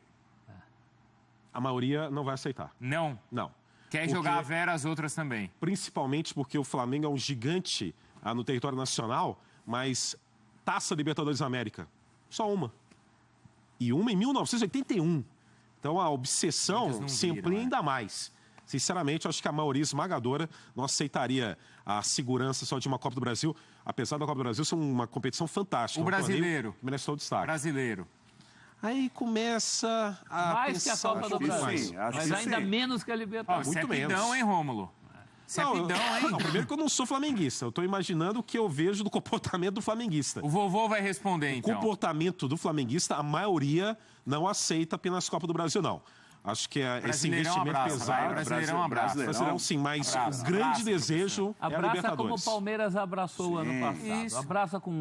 A maioria não vai aceitar. Não? Não. Quer jogar a vera as outras também. Principalmente porque o Flamengo é um gigante no território nacional, mas Taça Libertadores da América, só uma. E uma em 1981. Então a obsessão se amplia ainda mais. Sinceramente, eu acho que a maioria esmagadora não aceitaria a segurança só de uma Copa do Brasil, apesar da Copa do Brasil ser uma competição fantástica. O brasileiro. Que merece todo o destaque. Brasileiro. Aí começa a mais pensar, que a Copa do Brasil, mas ainda menos que a Libertadores. Muito menos, hein, Rômulo? Não, primeiro que eu não sou flamenguista. Eu estou imaginando o que eu vejo do comportamento do flamenguista. O vovô vai responder, então. O comportamento do flamenguista, a maioria não aceita apenas Copa do Brasil, não. Acho que esse Brasileirão investimento abraça, pesado... vai, Brasileirão abraça. Brasileirão, sim, mas Abraça, o grande abraça, desejo é a Abraça como o Libertadores. Palmeiras abraçou o ano passado. Isso. Abraça com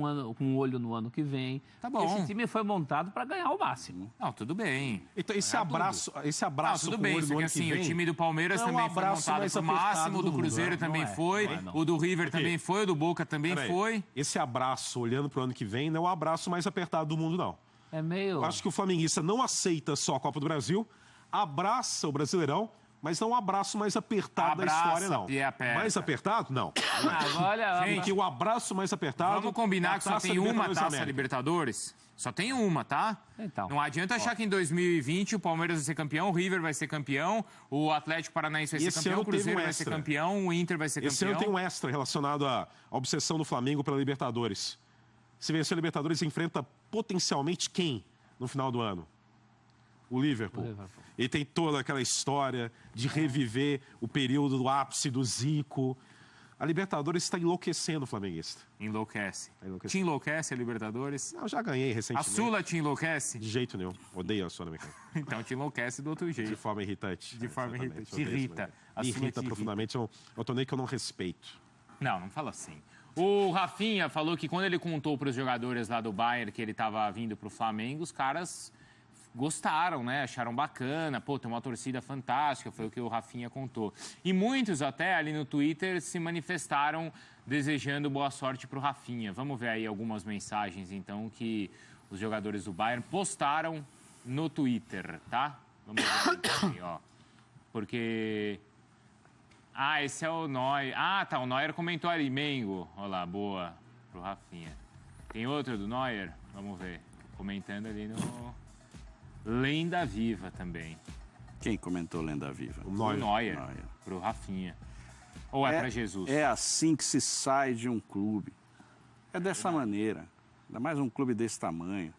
um olho no ano que vem. Tá bom. Esse time foi montado para ganhar o máximo. Não, tudo bem. Então, esse Não, abraço Não, tudo com o bem, olho só no que ano que assim, vem... o time do Palmeiras não é um também foi abraço montado mais pro apertado máximo, o do do Cruzeiro mundo, também não é, foi, não é, não. o do River Aqui. também foi, o do Boca também Peraí, foi. Esse abraço, olhando pro ano que vem, não é o abraço mais apertado do mundo, não. É meio... Eu acho que o flamenguista não aceita só a Copa do Brasil, abraça o Brasileirão, mas não um abraço mais apertado da história, não. e aperta. Mais apertado? Não. Olha, Porque o abraço mais apertado... Vamos combinar que só tem uma Taça América. Libertadores? Só tem uma, tá? Então. Não adianta achar que em 2020 o Palmeiras vai ser campeão, o River vai ser campeão, o Atlético Paranaense vai ser Esse campeão, ano o Cruzeiro teve um vai ser extra. campeão, o Inter vai ser Esse campeão. ano tem um extra relacionado à obsessão do Flamengo pela Libertadores. Se vencer a Libertadores, enfrenta potencialmente quem no final do ano? O Liverpool. Ele tem toda aquela história de reviver o período do ápice do Zico. A Libertadores está enlouquecendo o flamenguista. Enlouquece. Te enlouquece a Libertadores? Não, já ganhei A recentemente. Sula te enlouquece? De jeito nenhum. Odeio a Sul-Americana. Então te enlouquece do outro jeito. De forma irritante. De forma Exatamente. irritante. Te Odeio a irrita. Sul-Americana. A Me Sula irrita te profundamente. É um torneio que eu não respeito. Não, não fala assim. O Rafinha falou que quando ele contou para os jogadores lá do Bayern que ele estava vindo para o Flamengo, os caras gostaram, né? Acharam bacana. Pô, tem uma torcida fantástica, foi o que o Rafinha contou. E muitos até ali no Twitter se manifestaram desejando boa sorte para o Rafinha. Vamos ver aí algumas mensagens, então, que os jogadores do Bayern postaram no Twitter, tá? Vamos ver aqui, ó. Porque... Ah, esse é o Neuer. Ah, tá, o Neuer comentou ali, Mengo. Olha lá, boa, pro Rafinha. Tem outro do Neuer? Vamos ver. Comentando ali no... Lenda Viva também. Quem comentou Lenda Viva? O Neuer. Pro Rafinha. Ou é pra Jesus? É assim que se sai de um clube. É dessa maneira. Ainda mais um clube desse tamanho.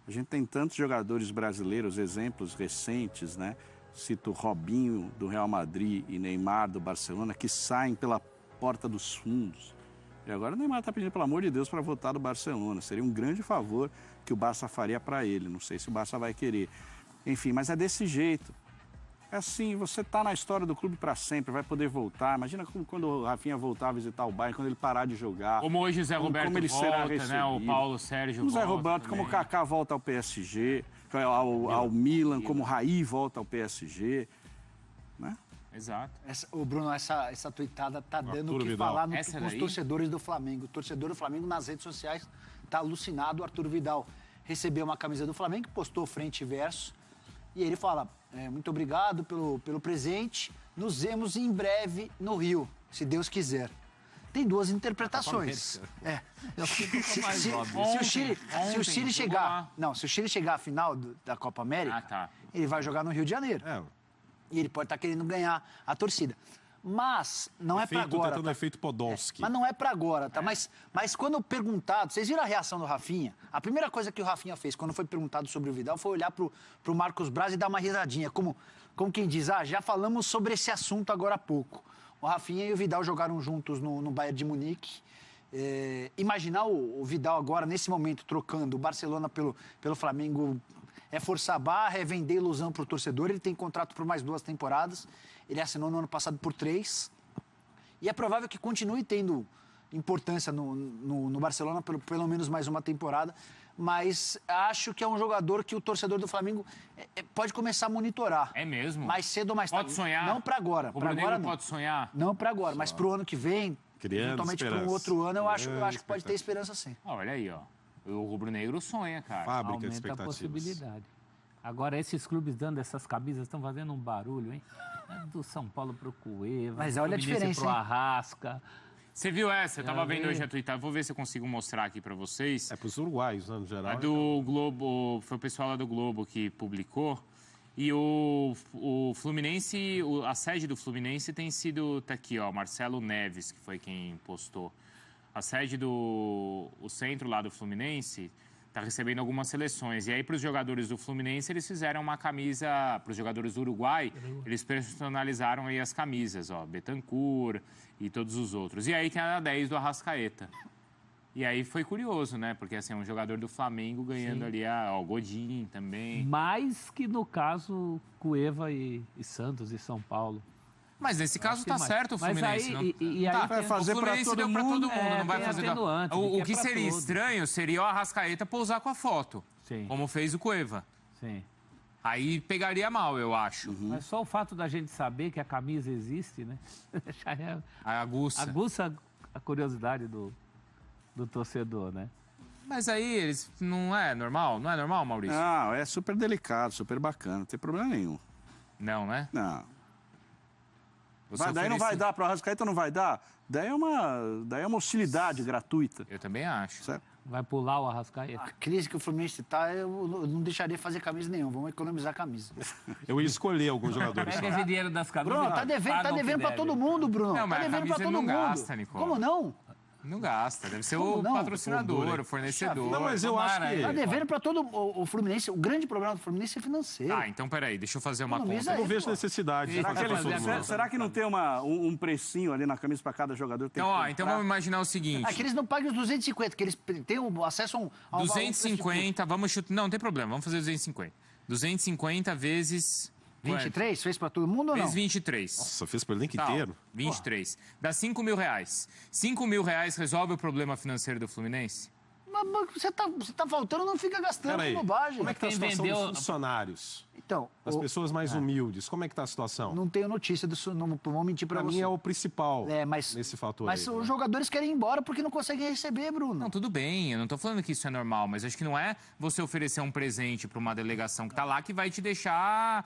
A gente tem tantos jogadores brasileiros, exemplos recentes, né? Cito Robinho, do Real Madrid, e Neymar, do Barcelona, que saem pela porta dos fundos. E agora o Neymar está pedindo, pelo amor de Deus, para voltar do Barcelona. Seria um grande favor que o Barça faria para ele. Não sei se o Barça vai querer. Enfim, mas é desse jeito. É assim, você está na história do clube para sempre, vai poder voltar. Imagina quando o Rafinha voltar a visitar o Bayern, quando ele parar de jogar. Como hoje o Zé Roberto como ele será volta, recebido. né? O Paulo Sérgio Como o Zé volta Roberto, também. como o Kaká volta ao PSG, ao Milan, como o Raí volta ao PSG. Né? Exato. O Bruno, essa tuitada tá dando o que Vidal. falar Essa com os daí? torcedores do Flamengo. O torcedor do Flamengo nas redes sociais tá alucinado. O Arthur Vidal recebeu uma camisa do Flamengo, postou frente e verso. E ele fala, muito obrigado pelo presente. Nos vemos em breve no Rio, se Deus quiser. Tem duas interpretações. Se o Chile chegar... Não, se o Chile chegar à final da Copa América, ele vai jogar no Rio de Janeiro. E ele pode estar querendo ganhar a torcida. Mas não é para agora. Tentando efeito Podolski. Mas não é para agora, tá? Mas quando perguntado, vocês viram a reação do Rafinha? A primeira coisa que o Rafinha fez quando foi perguntado sobre o Vidal foi olhar pro Marcos Braz e dar uma risadinha, como quem diz, já falamos sobre esse assunto agora há pouco. O Rafinha e o Vidal jogaram juntos no Bayern de Munique. Imaginar o Vidal agora, nesse momento, trocando o Barcelona pelo Flamengo, é forçar a barra, é vender ilusão para o torcedor. Ele tem contrato por mais 2 temporadas. Ele assinou no ano passado por 3. E é provável que continue tendo importância no Barcelona pelo menos mais uma temporada. Mas acho que é um jogador que o torcedor do Flamengo pode começar a monitorar. É mesmo? Mais cedo ou mais tarde. Pode sonhar? Não para agora. O Para agora não. pode sonhar? Não para agora, mas para o ano que vem, Criando eventualmente para um esperança. outro ano, eu acho que pode ter esperança sim. Olha aí, ó. O rubro-negro sonha, cara. Fábrica de Aumenta a expectativas. possibilidade. Agora, esses clubes dando essas camisas estão fazendo um barulho, hein? É do São Paulo pro Cueva, Mas olha a diferença, pro hein? Arrasca. Você viu essa? Eu tava vendo vi. hoje a Twitter. Vou ver se eu consigo mostrar aqui pra vocês. É pros uruguaios, né, no geral. A do Globo, foi o pessoal lá do Globo que publicou. E o Fluminense, a sede do Fluminense tem sido, tá aqui, ó, Marcelo Neves, que foi quem postou. A sede o centro lá do Fluminense está recebendo algumas seleções. E aí, para os jogadores do Fluminense, eles fizeram uma camisa... Para os jogadores do Uruguai, eles personalizaram aí as camisas, ó. Betancur e todos os outros. E aí tem a 10 do Arrascaeta. E aí foi curioso, né? Porque assim, um jogador do Flamengo ganhando ali, o Godin também. Mais que no caso Cueva e Santos e São Paulo. Mas nesse caso tá certo o Fluminense, não? E aí vai fazer para todo mundo, não vai fazer atenuante, o que seria estranho seria o Arrascaeta pousar com a foto, como fez o Cueva. Sim. Aí pegaria mal, eu acho. Mas só o fato da gente saber que a camisa existe, né? Já aguça a curiosidade do torcedor, né? Mas aí eles não é normal, Maurício? Não, é super delicado, super bacana, não tem problema nenhum. Não, né? Não. Daí não vai dar para o Arrascaeta, não vai dar? Daí é uma hostilidade gratuita. Eu também acho. Certo? Vai pular o Arrascaeta? A crise que o Fluminense está, eu não deixaria fazer camisa nenhuma. Vamos economizar camisa. Eu ia escolher alguns jogadores. Pega esse dinheiro das camisas. Bruno, tá devendo para todo mundo, Bruno. Não, mas tá devendo para todo não mundo. Gasta, Nicola. Como não? Não gasta, deve ser o patrocinador, o fornecedor. Não, mas eu acho que... Tá devendo para todo o Fluminense. O grande problema do Fluminense é financeiro. Ah, então peraí, deixa eu fazer uma conta. Eu não vejo necessidade. Será que não tem um precinho ali na camisa para cada jogador? Então vamos imaginar o seguinte. É que eles não pagam os 250, que eles têm acesso a um 250, vamos chutar... Não, não tem problema, vamos fazer 250. 250 vezes... 23? Fez pra todo mundo ou não? Fez 23. Nossa, fez pro elenco inteiro. 23. Dá R$5.000. R$5.000 resolve o problema financeiro do Fluminense? Mas você tá faltando, não fica gastando com bobagem. Como é que tá a situação dos funcionários? Então, as pessoas mais humildes, como é que tá a situação? Não tenho notícia disso, não vou mentir pra você. Pra mim é o principal mas nesse fator. Mas aí, os jogadores querem ir embora porque não conseguem receber, Bruno. Não, tudo bem, eu não tô falando que isso é normal, mas acho que não é você oferecer um presente pra uma delegação que tá lá que vai te deixar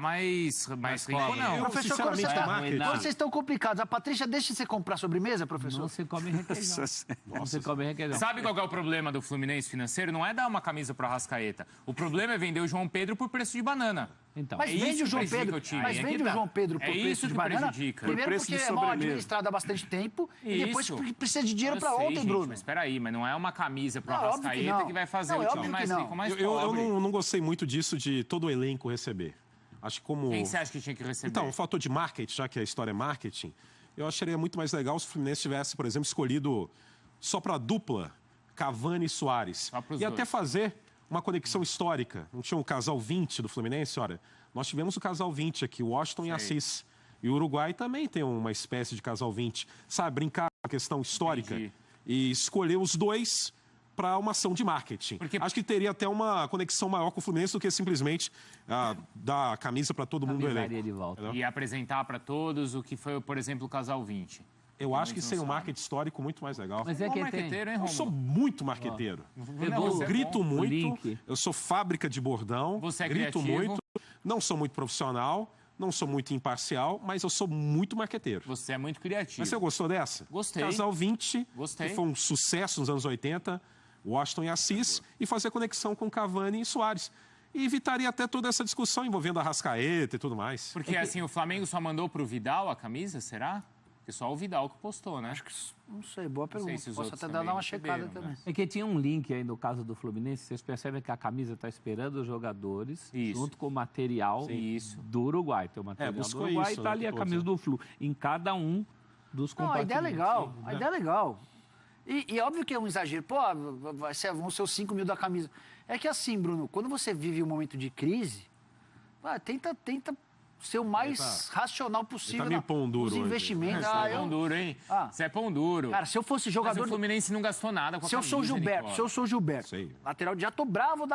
mais rico, não. Professor, quando vocês estão complicados, a Patrícia deixa você comprar sobremesa, professor? Não se come requeijão. Não se come requeijão. Sabe qual é o problema do Fluminense financeiro? Não é dar uma camisa pro Arrascaeta. O problema é vender o João Pedro por preço de banana. Então, mas vende o João Pedro, o João Pedro por preço de banana. Primeiro porque é mal administrado há bastante tempo e depois porque precisa de dinheiro para ontem, gente, Bruno. Mas espera aí, mas não é uma camisa pro Arrascaeta que vai fazer o time mais rico, mais pobre. Eu não gostei muito disso de todo o elenco receber. Acho que como... Quem você acha que tinha que receber? Então, o fator de marketing, já que a história é marketing, eu acharia muito mais legal se o Fluminense tivesse, por exemplo, escolhido só para a dupla Cavani e Suárez. E até fazer uma conexão histórica. Não tinha o casal 20 do Fluminense? Olha, nós tivemos o casal 20 aqui, Washington e Assis. E o Uruguai também tem uma espécie de casal 20. Sabe, brincar com a questão histórica e escolher os dois para uma ação de marketing. Acho que teria até uma conexão maior com o Fluminense do que simplesmente dar a camisa para todo mundo do elenco. De volta. E apresentar para todos o que foi, por exemplo, o casal 20. Eu acho que sem um marketing histórico muito mais legal. Mas é que marqueteiro, hein, eu sou muito marqueteiro. Eu grito muito, eu sou fábrica de bordão, você grito muito, não sou muito profissional, não sou muito imparcial, mas eu sou muito marqueteiro. Você é muito criativo. Mas você gostou dessa? Gostei. Casal 20, Gostei. que foi um sucesso nos anos 80, Washington e Assis, e fazer conexão com Cavani e Suárez. E evitaria até toda essa discussão envolvendo a Arrascaeta e tudo mais. Porque assim, o Flamengo só mandou pro Vidal a camisa, será? Porque só o Vidal que postou, né? Acho que, não sei, boa pergunta. Se Posso até dar uma checada também. Né? É que tinha um link aí no caso do Fluminense, vocês percebem que a camisa está esperando os jogadores junto com o material do Uruguai. Tem o material do Uruguai e está ali a camisa do Flu, em cada um dos compartimentos. A ideia é legal, a ideia é legal. E óbvio que é um exagero. Pô, vão ser os 5 mil da camisa. É que assim, Bruno, quando você vive um momento de crise, tenta ser o mais racional possível nos investimentos. Você é pão duro, hein? Você é pão duro. Cara, se eu fosse jogador... Mas o Fluminense não gastou nada com a camisa, Se eu sou Gilberto, lateral, já tô bravo,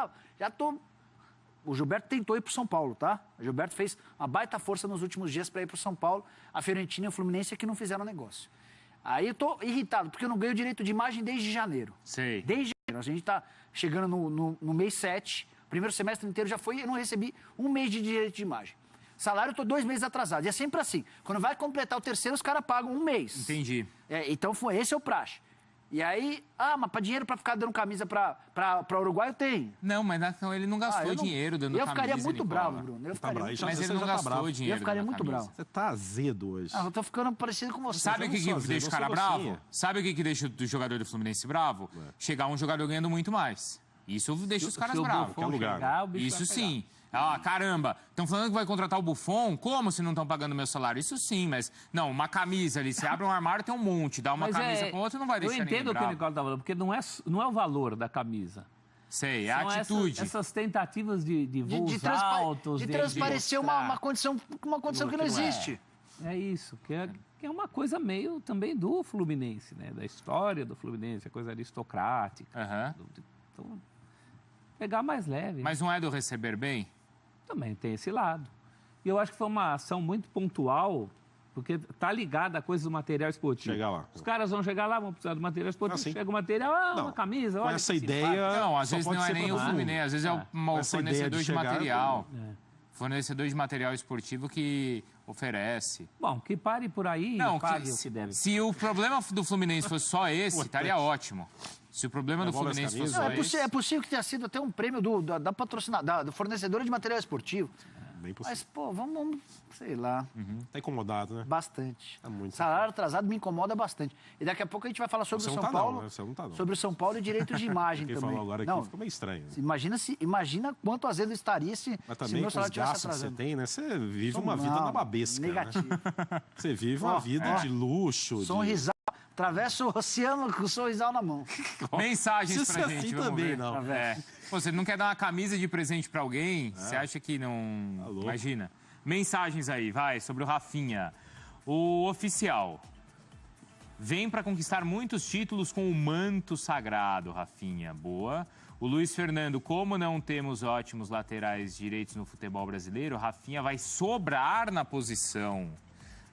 O Gilberto tentou ir pro São Paulo, tá? O Gilberto fez uma baita força nos últimos dias para ir pro São Paulo. A Fiorentina e o Fluminense é que não fizeram negócio. Aí eu tô irritado, porque eu não ganho direito de imagem desde janeiro. Sei. Desde janeiro. A gente tá chegando no mês 7, primeiro semestre inteiro já foi, eu não recebi um mês de direito de imagem. Salário, eu tô 2 meses atrasado. E é sempre assim. Quando vai completar o terceiro, os caras pagam 1 mês. Entendi. Então, esse é o praxe. E aí, mas para dinheiro para ficar dando camisa para Uruguai, eu tenho. Não, mas ele não gastou dinheiro dando camisa. Eu ficaria muito bravo, Bruno. Mas ele não gastou dinheiro. Eu ficaria muito bravo. Você tá azedo hoje. Eu tô ficando parecido com você. Sabe o que deixa o cara bravo? Sabe o que deixa o jogador do Fluminense bravo? Chegar um jogador ganhando muito mais. Isso deixa os caras bravos. Isso sim. Ah, caramba, estão falando que vai contratar o Buffon? Como se não estão pagando meu salário? Isso sim, mas... Não, uma camisa ali, você abre um armário, tem um monte. Dá uma camisa com outra, não vai deixar ninguém Eu entendo o que o bravo. Nicola tá falando, porque não é o valor da camisa. Sei, é a São atitude. Essas tentativas de voos altos... De transparecer uma condição que não existe. É isso, que é uma coisa meio também do Fluminense, né? Da história do Fluminense, a coisa aristocrática. Então, pegar mais leve. Mas não é do receber bem? Também tem esse lado. E eu acho que foi uma ação muito pontual, porque tá ligada a coisa do material esportivo. Chegar lá. Os caras vão chegar lá, vão precisar do material esportivo, Assim. chega o material, uma camisa, Com olha essa que ideia... simpático. Não, às só vezes pode não é ser nem o pro Fluminense, às vezes é o fornecedor de chegar, material. Fornecedor de material esportivo que oferece. Bom, que pare por aí Não, e pague o que deve. Se o problema do Fluminense fosse só esse, estaria ótimo. Se o problema do Fluminense fosse só esse... É possível que tenha sido até um prêmio da patrocinadora, do fornecedor de material esportivo. Bem possível. Mas, pô, vamos, sei lá. Tá incomodado, né? Bastante. Tá muito. Salário atrasado me incomoda bastante. E daqui a pouco a gente vai falar sobre Você o não São tá Paulo. não, né? Você não tá não. Sobre o São Paulo e direitos de imagem Quem também. falou agora aqui Não, ficou meio estranho. imagina quanto azedo estaria se Mas se também meu com os salário tivesse gastos que você atrasando. tem, né? Você vive uma Não, vida na babesca, negativo. né? Você vive uma vida de luxo. Sorrisal. Atravessa o oceano com o sorrisal na mão. Mensagens pra gente, assim vamos também, ver. não. Pô, você não quer dar uma camisa de presente pra alguém? Você acha que não... louco. Imagina. Mensagens aí, vai, sobre o Rafinha. O oficial. Vem pra conquistar muitos títulos com o manto sagrado, Rafinha. Boa. O Luiz Fernando, como não temos ótimos laterais direitos no futebol brasileiro, Rafinha vai sobrar na posição.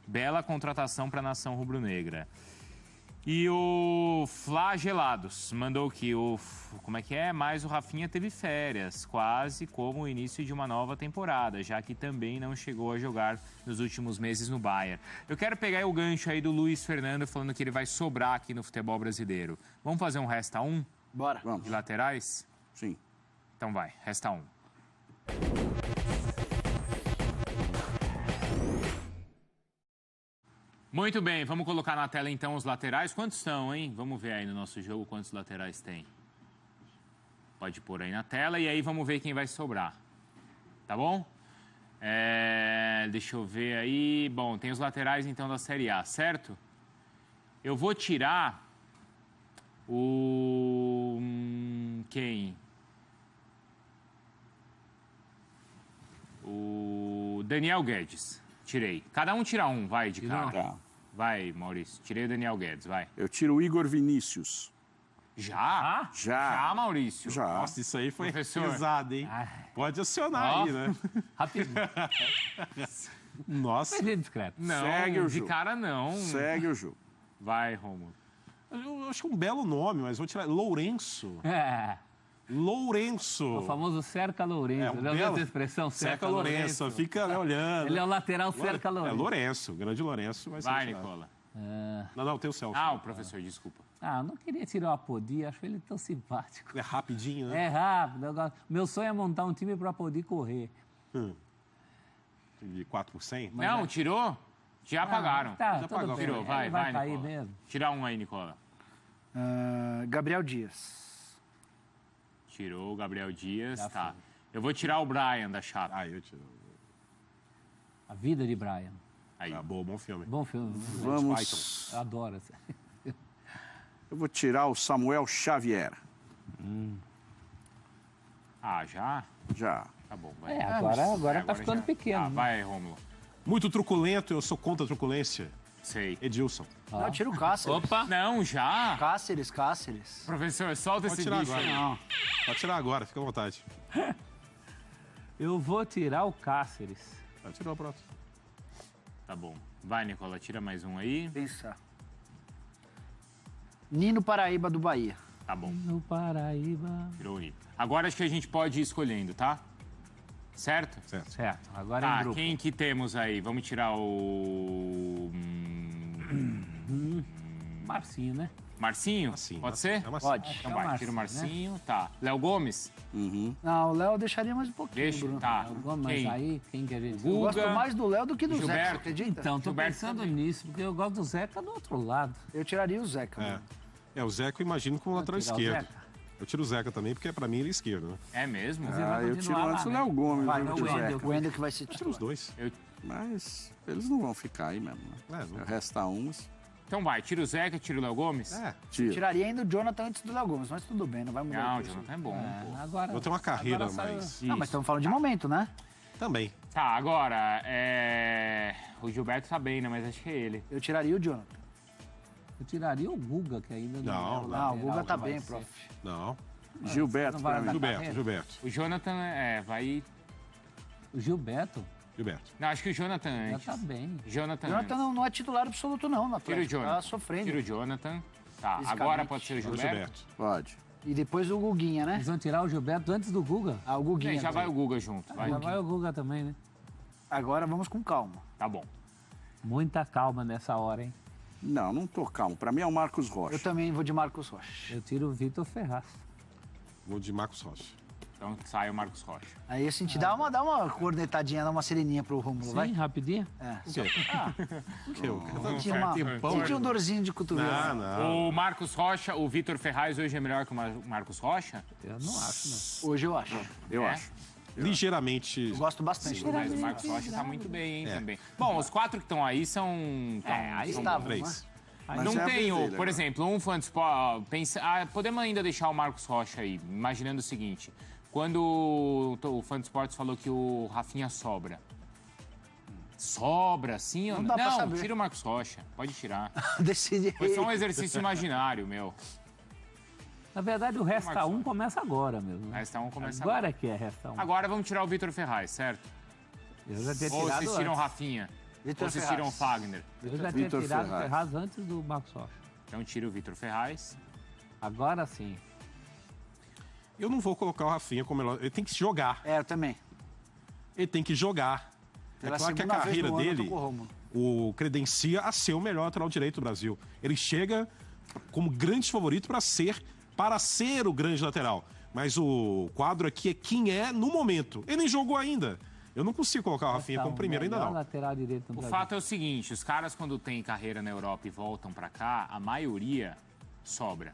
Bela contratação pra nação rubro-negra. E o Flagelados mandou que como é que é? Mas o Rafinha teve férias, quase como o início de uma nova temporada, já que também não chegou a jogar nos últimos meses no Bayern. Eu quero pegar o gancho aí do Luiz Fernando falando que ele vai sobrar aqui no futebol brasileiro. Vamos fazer um resta um? Bora. Vamos. De laterais? Sim. Então vai, resta um. Muito bem, vamos colocar na tela então os laterais. Quantos são, hein? Vamos ver aí no nosso jogo quantos laterais tem. Pode pôr aí na tela e aí vamos ver quem vai sobrar. Tá bom? Deixa eu ver aí. Bom, tem os laterais então da Série A, certo? Eu vou tirar o... Quem? O Daniel Guedes. Tirei. Cada um tira um, vai, de cara. Tá. Vai, Maurício. Tirei o Daniel Guedes, vai. Eu tiro o Igor Vinícius. Já? Já, Maurício. Já. Nossa, isso aí foi Professor. pesado, hein? Pode acionar aí, né? Rapidinho. Nossa. Mas é discreto. Não, Segue o de jogo. cara não. Segue o jogo. Vai, Romulo. Eu acho um belo nome, mas vou tirar. Lourenço. Lourenço. O famoso cerca Lourenço. Já ouviu essa expressão? Cerca Lourenço. Fica né, olhando. Ele é o lateral cerca Lourenço. É Lourenço, grande Lourenço. Vai, Nicola. Não, tem o Celso. Ah, o professor, desculpa. Eu não queria tirar o Apodi, acho ele tão simpático. É rapidinho, né? É rápido. Meu sonho é montar um time para Apodi correr. De 4 por 100? Não, tirou? Já pagaram. Tá, Já tudo pagou. bem. Tirou, vai, Ele vai cair Nicola. mesmo. Tira um aí, Nicola. Gabriel Dias. Tirou o Gabriel Dias, Já tá. foi. Eu vou tirar o Brian da chapa. Eu tiro. A Vida de Brian. Aí. Boa, bom filme. Bom filme. Vamos. Eu adoro. Eu vou tirar o Samuel Xavier. Ah, já? Já. Tá bom, vai. Agora tá ficando já. pequeno. Ah, vai, Romulo. Muito truculento, eu sou contra a truculência. Sei. Edilson. Não, tira o Cáceres. Opa! Não, já? Cáceres. Professor, solta Pode esse tirar bicho agora. aí. Não. Pode tirar agora, fica à vontade. Eu vou tirar o Cáceres. Tirou, pronto. Tá bom. Vai, Nicola, tira mais um aí. Pensar. Nino Paraíba do Bahia. Tá bom. No Paraíba. Tirou o Nino. Agora acho que a gente pode ir escolhendo, tá? Certo? Certo. Agora é Tá, em grupo. quem que temos aí? Vamos tirar o... Marcinho, né? Marcinho? Pode ser? É Marcinho. Pode. Então É o vai, Marcinho, tira o né? Marcinho, tá. Léo Gomes? Não, o Léo eu deixaria mais um pouquinho, Deixa, Bruno. tá. Mas Quem? aí, quem que a gente... Eu gosto Guga, mais do Léo do que do Zeca, você Gilberto. acredita? Então, tô Gilberto pensando também. nisso, porque eu gosto do Zeca do outro lado. Eu tiraria o Zeca. mano. O Zeca eu imagino como lateral Tirar o esquerdo. Zeca? Eu tiro o Zeca também, porque pra mim ele é esquerdo, né? É mesmo? Eu tiro antes o Léo Gomes. Vai, viu, o Zeca. Wendel que vai ser Tiro os dois. Mas eles não vão ficar aí mesmo, né? Resta uns. Então vai, tira o Zeca, tira o Léo Gomes? Tira. Tiraria ainda o Jonathan antes do Léo Gomes, mas tudo bem, não vai mudar. Não, o Jonathan é bom. pô. Agora, Eu tenho uma carreira agora saiu- mais... Não, mas estamos falando de momento, né? Também. Tá, agora, o Gilberto tá bem, né? Mas acho que é ele. Eu tiraria o Jonathan. Eu tiraria o Guga, que ainda não é o Não, o lateral Guga tá que vai bem, ser. prof. Não. Gilberto, Não vai pra mim. dar carreira? Gilberto. O Jonathan, vai... O Gilberto? Gilberto. Não, acho que o Jonathan Já antes. tá bem. Jonathan Jonathan não é titular absoluto, não, na Tira o Atlético. Jonathan. Tá sofrendo. Tira o Jonathan. Tá, Fisicamente. agora pode ser o Gilberto? Gilberto. Pode. E depois o Guguinha, né? Eles vão tirar o Gilberto antes do Guga? Ah, o Guguinha. Já vai o Guga junto. Vai. Já vai o Guga também, né? Agora vamos com calma. Tá bom. Muita calma nessa hora, hein? Não, não tô calmo. Pra mim é o Marcos Rocha. Eu também vou de Marcos Rocha. Eu tiro o Vitor Ferraz. Vou de Marcos Rocha. Então sai o Marcos Rocha. Aí assim, dá uma cornetadinha, dá uma sereninha pro Romulo, vai? Sim, rapidinho? É. O quê? O quê? O cara Senti um dorzinho de cotovelo. Não. O Marcos Rocha, o Vitor Ferraz hoje é melhor que o Marcos Rocha? Eu não acho, não. Hoje eu acho. Eu É? acho. Ligeiramente... Eu gosto bastante. Mas o Marcos Rocha tá muito bem, hein, também. Bom, os 4 que estão aí são... aí são estavam, bons. né? Mas Não é a tem, vez dele por agora. exemplo, um fã de esporte... podemos ainda deixar o Marcos Rocha aí, imaginando o seguinte. Quando o fã de esportes falou que o Rafinha sobra. Sobra, sim ou Não não? dá pra Não, saber. tira o Marcos Rocha. Pode tirar. Decide Foi só um exercício imaginário, meu. Na verdade, o Resta Marcos 1 começa agora mesmo. né? Resta 1 começa Agora que é Resta 1. Agora vamos tirar o Vitor Ferraz, certo? Eu já tinha Ou tirado vocês tiram o antes. Rafinha? Vitor Ou vocês Ferraz. tiram o Fagner? Eu já Vitor tinha tirado o Ferraz. Ferraz antes do Marcos Rocha. Então tira o Vitor Ferraz. Agora sim. Eu não vou colocar o Rafinha como melhor. Ele tem que jogar. É, eu também. Ele tem que jogar. Pela É claro que a segunda vez carreira no ano, eu tô dele com o Romulo. o credencia a ser o melhor lateral direito do Brasil. Ele chega como grande favorito para ser o grande lateral. Mas o quadro aqui é quem é no momento. Ele nem jogou ainda. Eu não consigo colocar o Rafinha como primeiro ainda Melhor não. lateral direito no O Brasil. fato é o seguinte, os caras quando têm carreira na Europa e voltam pra cá, a maioria sobra.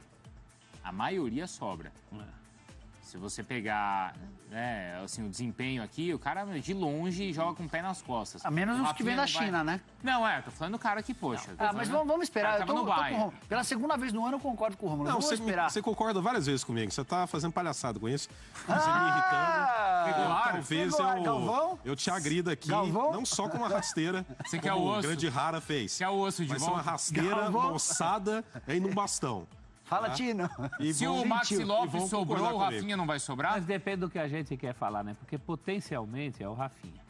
A maioria sobra. Se você pegar, né, assim, o desempenho aqui, o cara de longe joga com o pé nas costas. A menos O os que Rafinha vêm da não vai- China, né? Não, tô falando do cara que, poxa. tô Ah, mas falando- vamos esperar. o cara Eu tô tava no com o Bayern. Romulo. Pela segunda vez no ano eu concordo com o Romulo. Não, Vamos esperar. você concorda várias vezes comigo. Você tá fazendo palhaçada com isso. Você me Ah! irritando. Talvez Galvão? eu te agrida aqui, Galvão? não só com uma rasteira, Você quer como o o osso? grande Rara fez. Você quer o osso de Vai ser volta? uma rasteira, Galvão? moçada e num bastão. Fala, Tá? Tino. E Se vão- o Maxi e Lopes vão sobrou, concordar o comigo. Rafinha não vai sobrar? Mas depende do que a gente quer falar, né? Porque potencialmente é o Rafinha.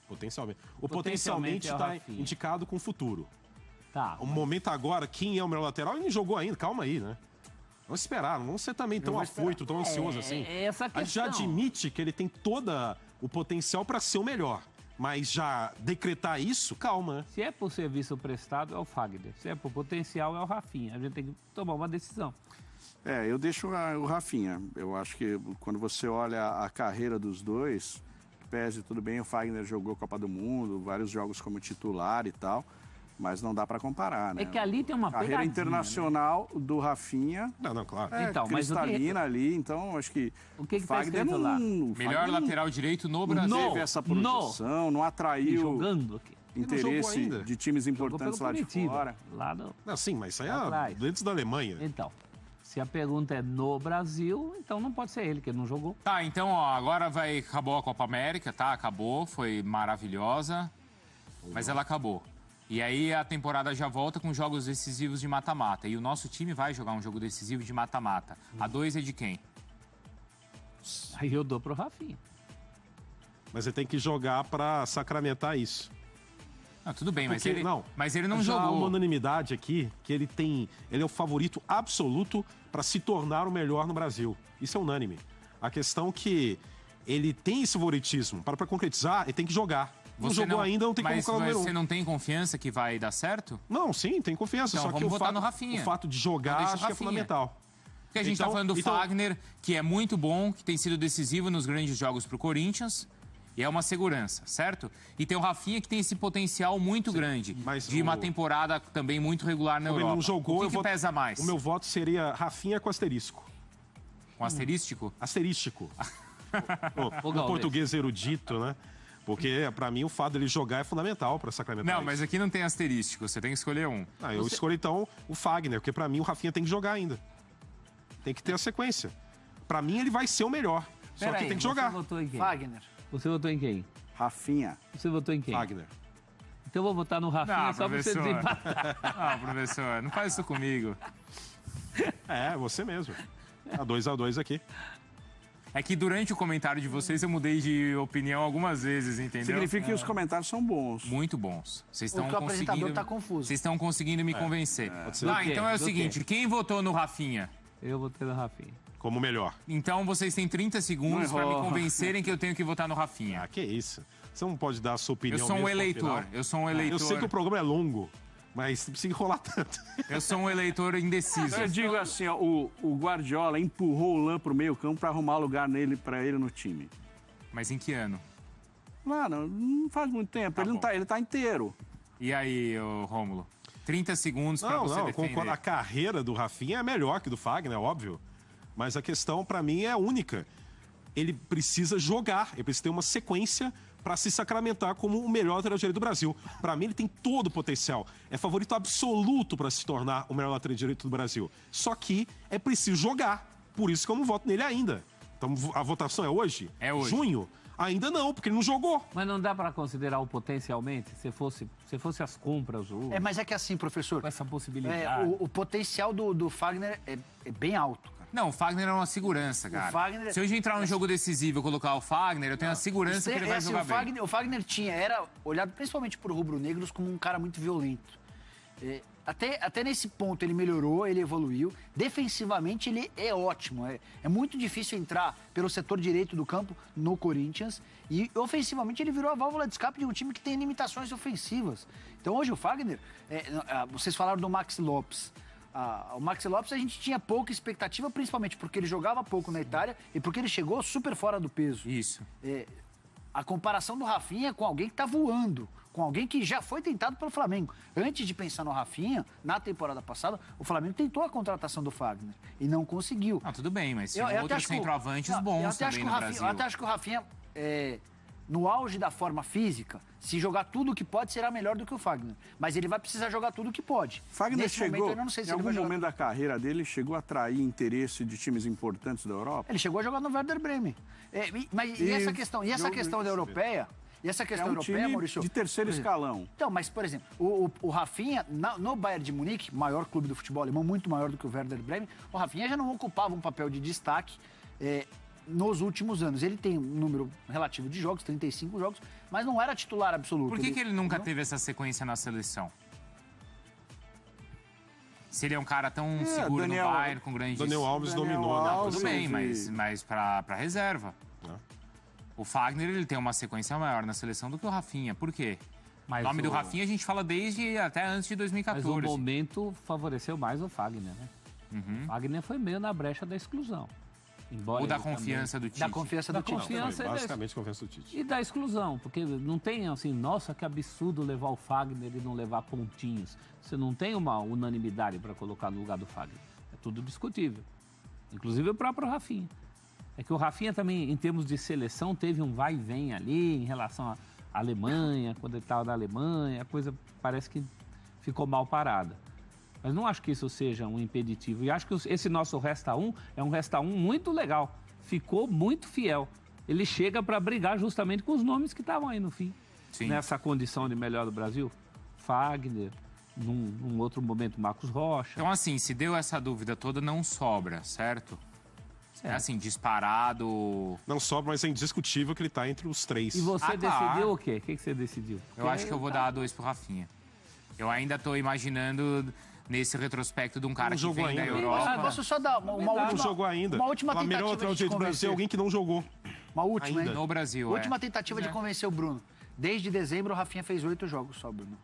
Potencialmente. O Potencialmente potencialmente é o está Rafinha. indicado com o futuro. Tá. O momento agora, quem é o melhor lateral, ele não jogou ainda. Calma aí, né? Vamos esperar, não vamos ser também tão afoito, tão ansioso assim. É essa a A gente já questão. admite que ele tem todo o potencial para ser o melhor. Mas já decretar isso, calma. Se é por serviço prestado, é o Fagner. Se é por potencial, é o Rafinha. A gente tem que tomar uma decisão. Eu deixo o Rafinha. Eu acho que quando você olha a carreira dos dois, pese tudo bem, o Fagner jogou Copa do Mundo, vários jogos como titular e tal, mas não dá para comparar, né? É que ali tem uma carreira pegadinha, internacional do Rafinha. Não, claro. Então, mas o que- cristalina ali, então acho que O que tá Fagner escrito lá? o Melhor Fagner lateral direito no não Brasil. teve essa projeção, não atraiu Jogando aqui. não jogou interesse ainda. de times Jogou importantes pelo lá de Curitiba. fora. Lá no... Não, sim, mas isso aí Atrás. é dentro da Alemanha. Então, se a pergunta é no Brasil, então não pode ser ele, que ele não jogou. Tá, então, ó, agora acabou a Copa América, tá? Acabou, foi maravilhosa, mas ela acabou. E aí a temporada já volta com jogos decisivos de mata-mata. E o nosso time vai jogar um jogo decisivo de mata-mata. A 2 é de quem? Aí eu dou pro Rafinha. Mas você tem que jogar para sacramentar isso. Não, tudo bem, mas Porque, ele não já há jogou. uma unanimidade aqui que ele é o favorito absoluto para se tornar o melhor no Brasil. Isso é unânime. A questão que ele tem esse favoritismo, para concretizar, ele tem que jogar. Não jogou ainda, não tem como mas colocar o número você 1. não tem confiança que vai dar certo? Não, sim, tem confiança. Então, só que vamos o votar no Rafinha. fato de Então jogar deixa o acho que é Rafinha. fundamental. Porque a gente tá Então- falando do então- Fagner, que é muito bom, que tem sido decisivo nos grandes jogos pro Corinthians. E é uma segurança, certo? E tem o Rafinha, que tem esse potencial muito grande. De uma temporada também muito regular na Como Europa. ele não jogou, o que eu pesa mais? O meu voto seria Rafinha com asterisco. Com asterístico? Asterístico. O português erudito, né? Porque, pra mim, o fato dele jogar é fundamental pra sacramentar Não, isso. mas aqui não tem asterístico, você tem que escolher um. Eu escolho, então, o Fagner, porque pra mim o Rafinha tem que jogar ainda. Tem que ter a sequência. Pra mim, ele vai ser o melhor. Só que tem que jogar. Você votou em quem? Fagner. Você votou em quem? Rafinha. Você votou em quem? Fagner. Então eu vou votar no Rafinha só pra você desempatar. Não, professor, não faz isso comigo. É, você mesmo. Tá 2-2 aqui. É que durante o comentário de vocês eu mudei de opinião algumas vezes, entendeu? Significa que os comentários são bons. Muito bons. Vocês O estão teu apresentador conseguindo... tá confuso. Vocês estão conseguindo me convencer. Pode ser. Então é o seguinte, quem votou no Rafinha? Eu votei no Rafinha. Como melhor. Então vocês têm 30 segundos para me convencerem que eu tenho que votar no Rafinha. Ah, que isso. Você não pode dar a sua opinião. Eu sou um mesmo no eleitor. final. Eu sou um eleitor. Eu sei que o programa é longo, mas não precisa enrolar tanto. Eu sou um eleitor indeciso. Eu digo assim, ó, o Guardiola empurrou o Lan pro meio campo para arrumar lugar para ele no time. Mas em que ano? Mano, não faz muito tempo. Ele tá inteiro. E aí, ô Rômulo? 30 segundos para você defender. Concordo. A carreira do Rafinha é melhor que do Fagner, é óbvio. Mas a questão, pra mim, é única. Ele precisa jogar, ele precisa ter uma sequência para se sacramentar como o melhor lateral direito do Brasil. Para mim, ele tem todo o potencial. É favorito absoluto para se tornar o melhor lateral direito do Brasil. Só que é preciso jogar. Por isso que eu não voto nele ainda. Então, a votação é hoje? É hoje. Junho? Ainda não, porque ele não jogou. Mas não dá para considerar o potencialmente? Se fosse as compras, mas é que assim, professor... Com essa possibilidade. O potencial do Fagner é bem alto. Não, o Fagner é uma segurança, cara. Fagner... Se hoje entrar num jogo decisivo e colocar o Fagner, eu tenho a segurança que ele vai jogar bem. O Fagner era olhado principalmente por rubro-negros como um cara muito violento. Até nesse ponto ele melhorou, ele evoluiu. Defensivamente ele é ótimo. É muito difícil entrar pelo setor direito do campo no Corinthians. E ofensivamente ele virou a válvula de escape de um time que tem limitações ofensivas. Então hoje o Fagner... vocês falaram do Maxi Lopes. O Maxi Lopes a gente tinha pouca expectativa, principalmente porque ele jogava pouco na Itália e porque ele chegou super fora do peso. Isso. A comparação do Rafinha com alguém que está voando, com alguém que já foi tentado pelo Flamengo. Antes de pensar no Rafinha, na temporada passada, o Flamengo tentou a contratação do Fagner e não conseguiu. Tudo bem, mas tinha outros centroavantes bons também no Brasil. Eu até acho que o Rafinha, no auge da forma física, se jogar tudo o que pode, será melhor do que o Fagner. Mas ele vai precisar jogar tudo o que pode. Fagner Nesse chegou, momento, eu não sei se em ele vai algum jogar momento da carreira dele, chegou a atrair interesse de times importantes da Europa? Ele chegou a jogar no Werder Bremen. E essa questão da europeia... E essa questão europeia, time Maurício... de terceiro escalão. Então, mas, por exemplo, o Rafinha, no Bayern de Munique, maior clube do futebol alemão, muito maior do que o Werder Bremen, o Rafinha já não ocupava um papel de destaque nos últimos anos. Ele tem um número relativo de jogos, 35 jogos, mas não era titular absoluto. Por que ele nunca teve essa sequência na seleção? Se ele é um cara tão seguro no Bayern, com grande... Daniel Alves dominou. Tudo bem, mas pra reserva. O Fagner, ele tem uma sequência maior na seleção do que o Rafinha. Por quê? O nome do Rafinha a gente fala desde até antes de 2014. Mas o momento favoreceu mais o Fagner, né? O Fagner foi meio na brecha da exclusão. Embora ou da confiança do Tite. Da confiança do Tite. Basicamente, confiança do Tite. E da exclusão, porque não tem assim, nossa, que absurdo levar o Fagner e não levar pontinhos. Você não tem uma unanimidade para colocar no lugar do Fagner. É tudo discutível. Inclusive o próprio Rafinha. É que o Rafinha também, em termos de seleção, teve um vai e vem ali em relação à Alemanha, quando ele estava na Alemanha, a coisa parece que ficou mal parada. Mas não acho que isso seja um impeditivo. E acho que esse nosso Resta 1 é um Resta 1 muito legal. Ficou muito fiel. Ele chega para brigar justamente com os nomes que estavam aí no fim. Sim. Nessa condição de melhor do Brasil. Fagner, num outro momento, Marcos Rocha. Então, assim, se deu essa dúvida toda, não sobra, certo? É assim, disparado... Não sobra, mas é indiscutível que ele tá entre os três. E você decidiu o quê? O que você decidiu? Eu acho que eu vou dar 2 pro Rafinha. Eu ainda tô imaginando nesse retrospecto de um cara que vem da Europa. Posso só dar uma última... jogou ainda. Uma última tentativa melhor lateral direito do Brasil é alguém que não jogou. Uma última, ainda. hein? No Brasil, última tentativa de convencer o Bruno. Desde dezembro, o Rafinha fez 8 jogos só, Bruno.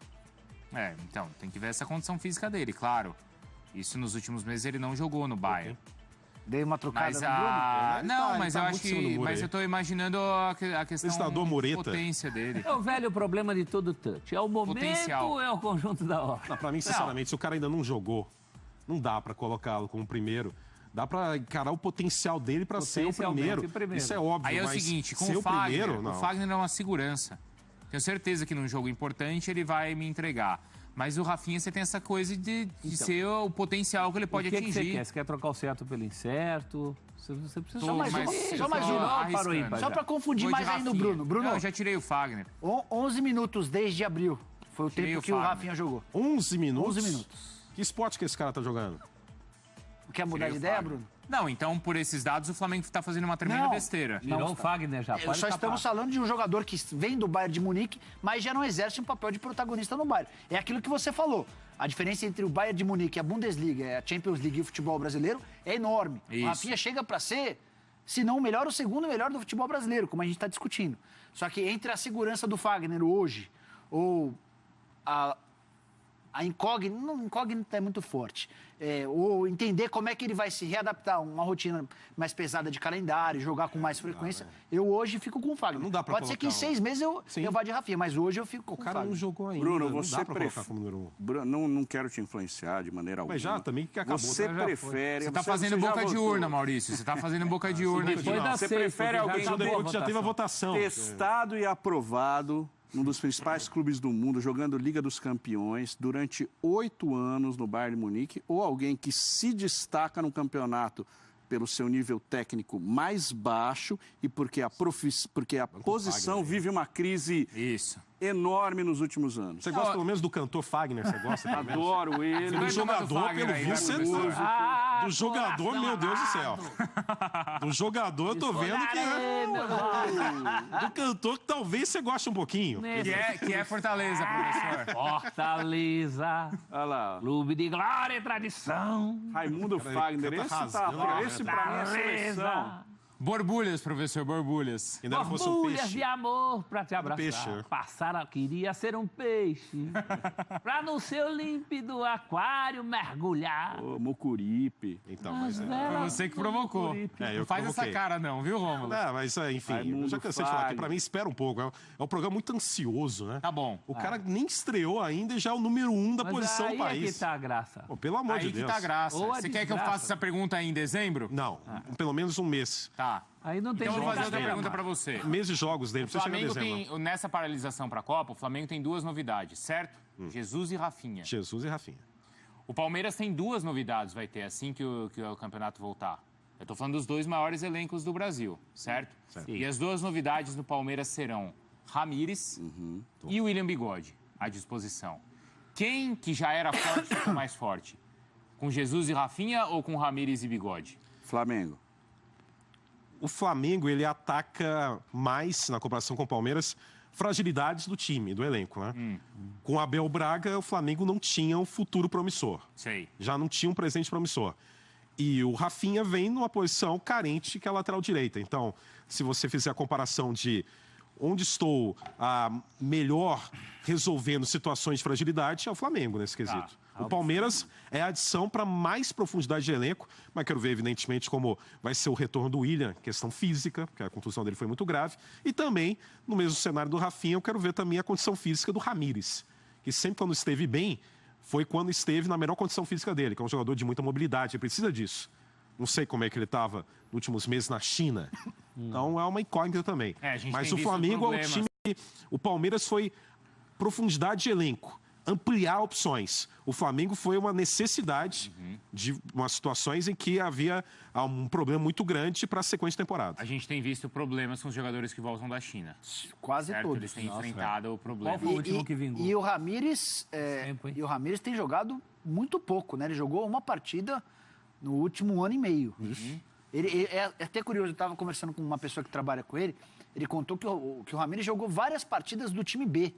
Então, tem que ver essa condição física dele, claro. Isso nos últimos meses ele não jogou no Bayern. Dei uma trocada mas no Bruno? Não, mas eu acho que... Mas eu tô imaginando a questão de potência dele. É o velho problema de todo touch. É o momento ou é o conjunto da obra? Pra mim, sinceramente, se o cara ainda não jogou, não dá pra colocá-lo como primeiro. Dá para encarar o potencial dele para ser o primeiro. Isso é óbvio. Aí é o mas seguinte, com ser o Fagner, primeiro, não. o Fagner é uma segurança. Tenho certeza que num jogo importante ele vai me entregar. Mas o Rafinha, você tem essa coisa de ser o potencial que ele pode atingir. O que você quer? Você quer trocar o certo pelo incerto? Você precisa... Só mais uma. Só para confundir mais ainda o Bruno. Bruno, eu já tirei o Fagner. 11 minutos desde abril. Foi o tempo que o Rafinha jogou. 11 minutos? 11 minutos. Que esporte que esse cara tá jogando? Quer mudar de ideia, Bruno? Não, então, por esses dados, o Flamengo está fazendo uma tremenda besteira. Tirou o Fagner já. Só estamos falando de um jogador que vem do Bayern de Munique, mas já não exerce um papel de protagonista no Bayern. É aquilo que você falou. A diferença entre o Bayern de Munique, a Bundesliga, a Champions League e o futebol brasileiro é enorme. Isso. O Rafinha chega para ser, se não o melhor, o segundo melhor do futebol brasileiro, como a gente está discutindo. Só que entre a segurança do Fagner hoje, ou a incógnita, não, incógnita é muito forte, ou entender como é que ele vai se readaptar a uma rotina mais pesada de calendário, jogar com mais frequência, eu hoje fico com o Fagner. Não dá pra Pode ser que em 6 meses eu vá de Rafinha, mas hoje eu fico com o cara Fagner. não jogou ainda. Bruno, não você dá pra colocar como número 1. Bruno, não quero te influenciar de maneira alguma. Mas já também que acabou. Você prefere... Você tá fazendo boca de urna, Maurício. Você tá fazendo boca de urna aqui. Você prefere alguém já teve a votação. Testado e aprovado num dos principais clubes do mundo, jogando Liga dos Campeões durante 8 anos no Bayern de Munique, ou alguém que se destaca no campeonato pelo seu nível técnico mais baixo e porque a posição vive uma crise enorme nos últimos anos. Você gosta pelo menos do cantor Fagner? Você gosta? Adoro ele. Do jogador, pelo visto, do jogador, meu Deus do céu. Do jogador, eu tô vendo que do cantor que talvez você goste um pouquinho. Que é Fortaleza, professor. Fortaleza. Olha lá. Clube de glória e tradição. Raimundo Fagner. Esse pra mim é a seleção. Borbulhas, professor, borbulhas. Ainda fosse um Borbulhas peixe. de amor pra te abraçar. Peixe. Queria ser um peixe. Pra no seu límpido aquário mergulhar. Ô, Mucuripe. Então, mas Foi você que provocou. Não faz essa cara não, viu, Rômulo? Não, mas enfim, eu já cansei de falar aqui. Pra mim, espera um pouco. É um programa muito ansioso, né? Tá bom. O cara nem estreou ainda e já é o número 1 da posição do país. Aí que tá a graça. Pô, pelo amor de Deus. Aí que tá a graça. Você quer que eu faça essa pergunta aí em dezembro? Não, pelo menos um mês. Tá. Aí não tem então eu vou fazer outra pergunta para você. Mês de jogos dele, pra você chegar em dezembro. Nessa paralisação para a Copa, o Flamengo tem 2 novidades, certo? Jesus e Rafinha. Jesus e Rafinha. O Palmeiras tem 2 novidades, vai ter, assim que o campeonato voltar. Eu tô falando dos 2 maiores elencos do Brasil, certo? E as 2 novidades do Palmeiras serão Ramires e William Bigode à disposição. Quem que já era forte ficou mais forte? Com Jesus e Rafinha ou com Ramires e Bigode? Flamengo. O Flamengo, ele ataca mais, na comparação com o Palmeiras, fragilidades do time, do elenco, né? Com Abel Braga, o Flamengo não tinha um futuro promissor. Sei. Já não tinha um presente promissor. E o Rafinha vem numa posição carente que é a lateral direita. Então, se você fizer a comparação de onde estou melhor resolvendo situações de fragilidade, é o Flamengo nesse quesito. O Palmeiras é a adição para mais profundidade de elenco, mas quero ver, evidentemente, como vai ser o retorno do William, questão física, porque a contusão dele foi muito grave, e também, no mesmo cenário do Rafinha, eu quero ver também a condição física do Ramires, que sempre quando esteve bem, foi quando esteve na melhor condição física dele, que é um jogador de muita mobilidade, ele precisa disso. Não sei como é que ele estava nos últimos meses na China, então é uma incógnita também. Mas o Flamengo é o time... O Palmeiras foi profundidade de elenco, ampliar opções. O Flamengo foi uma necessidade de umas situações em que havia um problema muito grande para a sequência de temporada. A gente tem visto problemas com os jogadores que voltam da China. Quase todos. Eles têm enfrentado o problema. Qual foi o último que vingou? E o Ramires, tem jogado muito pouco, né? Ele jogou uma partida no último ano e meio. Ele é até curioso, eu estava conversando com uma pessoa que trabalha com ele, ele contou que o Ramires jogou várias partidas do time B.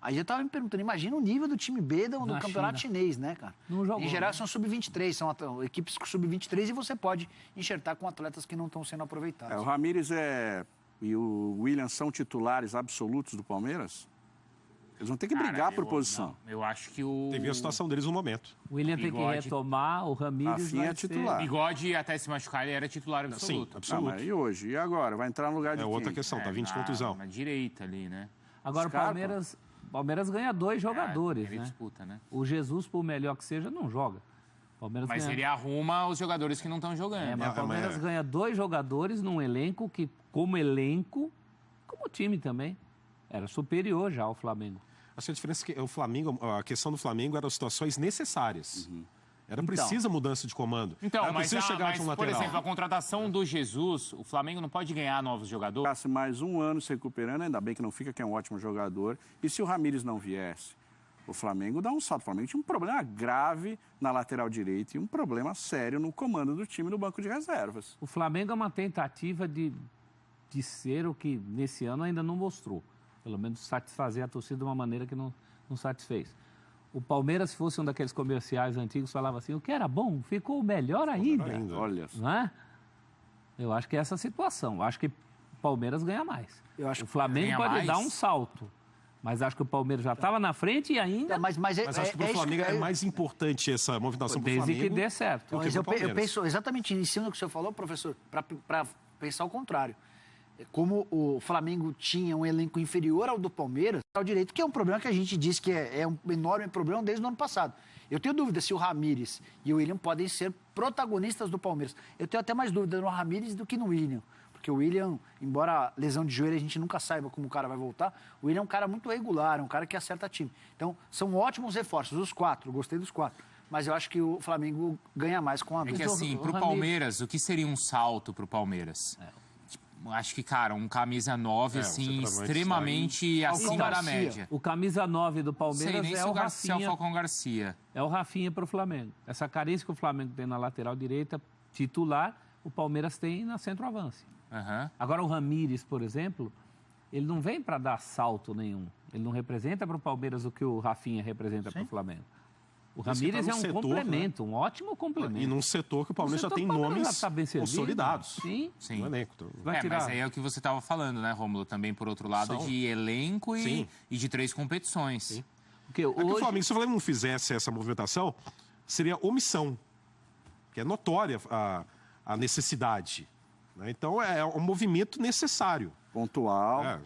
Aí eu estava me perguntando, imagina o nível do time B do campeonato chinês, né, cara? Em geral são sub-23, são equipes sub-23 e você pode enxertar com atletas que não estão sendo aproveitados. O Ramires e o William são titulares absolutos do Palmeiras? Eles vão ter que brigar por posição. Eu acho que o... Tem que ver a situação deles no momento. O William tem que retomar, o Ramires vai é titular. Bigode, até se machucar, ele era titular absoluto. Sim, absoluto. Mas e hoje? E agora? Vai entrar no lugar de quem? É outra questão, tá vindo de contusão. Na direita ali, né? Agora o Palmeiras ganha 2 jogadores, ele né? disputa, né? O Jesus, por melhor que seja, não joga. Mas ele arruma os jogadores que não estão jogando. Mas o Palmeiras ganha 2 jogadores num elenco que, como elenco, como time também, era superior já ao Flamengo. Acho que a diferença é que o Flamengo, a questão do Flamengo eram situações necessárias. Era precisa mudança de comando. Então, era mas, preciso chegar um lateral. por exemplo, a contratação do Jesus, o Flamengo não pode ganhar novos jogadores? Passe mais um ano se recuperando, ainda bem que não fica, que é um ótimo jogador. E se o Ramírez não viesse, o Flamengo dá um salto. O Flamengo tinha um problema grave na lateral direita e um problema sério no comando do time no banco de reservas. O Flamengo é uma tentativa de ser o que nesse ano ainda não mostrou. Pelo menos satisfazer a torcida de uma maneira que não satisfez. O Palmeiras, se fosse um daqueles comerciais antigos, falava assim, o que era bom ficou melhor ainda. Olha só. Não é? Eu acho que é essa a situação. Eu acho que o Palmeiras ganha mais. O Flamengo pode dar um salto. Mas acho que o Palmeiras já estava na frente e ainda... Mas acho que para o Flamengo é mais importante essa movimentação para o Flamengo. Desde que dê certo. Mas eu penso exatamente em cima do que o senhor falou, professor, para pensar o contrário. Como o Flamengo tinha um elenco inferior ao do Palmeiras, ao direito, que é um problema que a gente diz que é um enorme problema desde o ano passado. Eu tenho dúvida se o Ramírez e o William podem ser protagonistas do Palmeiras. Eu tenho até mais dúvida no Ramírez do que no William. Porque o William, embora lesão de joelho a gente nunca saiba como o cara vai voltar, o William é um cara muito regular, um cara que acerta time. Então, são ótimos reforços, os 4, gostei dos 4. Mas eu acho que o Flamengo ganha mais com a... É que assim, pro Palmeiras, o que seria um salto pro Palmeiras? Acho que, cara, um camisa 9, assim, extremamente acima da média. O camisa 9 do Palmeiras é o Rafinha. É o Falcão Garcia. É o Rafinha para o Flamengo. Essa carência que o Flamengo tem na lateral direita, titular, o Palmeiras tem na centroavance. Agora, o Ramírez, por exemplo, ele não vem para dar salto nenhum. Ele não representa para o Palmeiras o que o Rafinha representa para o Flamengo. O Ramírez é um complemento, um ótimo complemento. E num setor que o Palmeiras já tem nomes consolidados. Sim. No elenco. Mas aí é o que você estava falando, né, Rômulo? Também, por outro lado, de elenco e de 3 competições. Sim. Porque hoje... o Flamengo, se o Flamengo não fizesse essa movimentação, seria omissão. Que é notória a necessidade. Né? Então, é um movimento necessário. Pontual.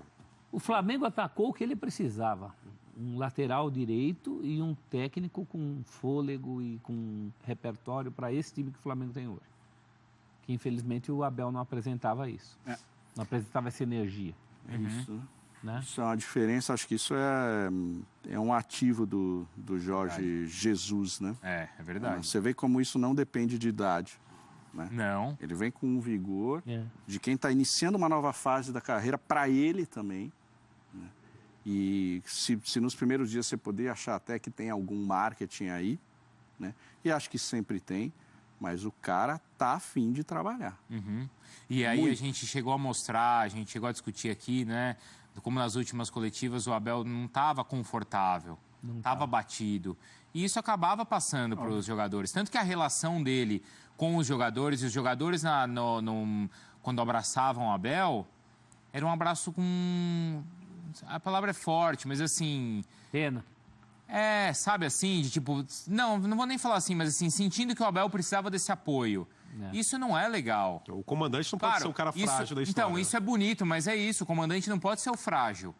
O Flamengo atacou o que ele precisava. Um lateral direito e um técnico com fôlego e com repertório para esse time que o Flamengo tem hoje. Que, infelizmente, o Abel não apresentava isso. Não apresentava essa energia. Isso. Né? Isso é uma diferença, acho que isso é um ativo do Jorge Jesus, né? É verdade. Você vê como isso não depende de idade. Né? Não. Ele vem com um vigor de quem está iniciando uma nova fase da carreira, para ele também. Né? E se nos primeiros dias você poder achar até que tem algum marketing aí, né? E acho que sempre tem, mas o cara tá a fim de trabalhar. E aí a gente chegou a mostrar, a gente chegou a discutir aqui, né? Como nas últimas coletivas o Abel não estava confortável, estava batido. E isso acabava passando para os jogadores. Tanto que a relação dele com os jogadores, e os jogadores quando abraçavam o Abel, era um abraço com... A palavra é forte, mas assim... Pena. Sabe assim, de tipo... Não vou nem falar assim, mas assim, sentindo que o Abel precisava desse apoio. Isso não é legal. O comandante não pode ser o cara frágil da história. Então, isso é bonito, mas é isso. O comandante não pode ser o frágil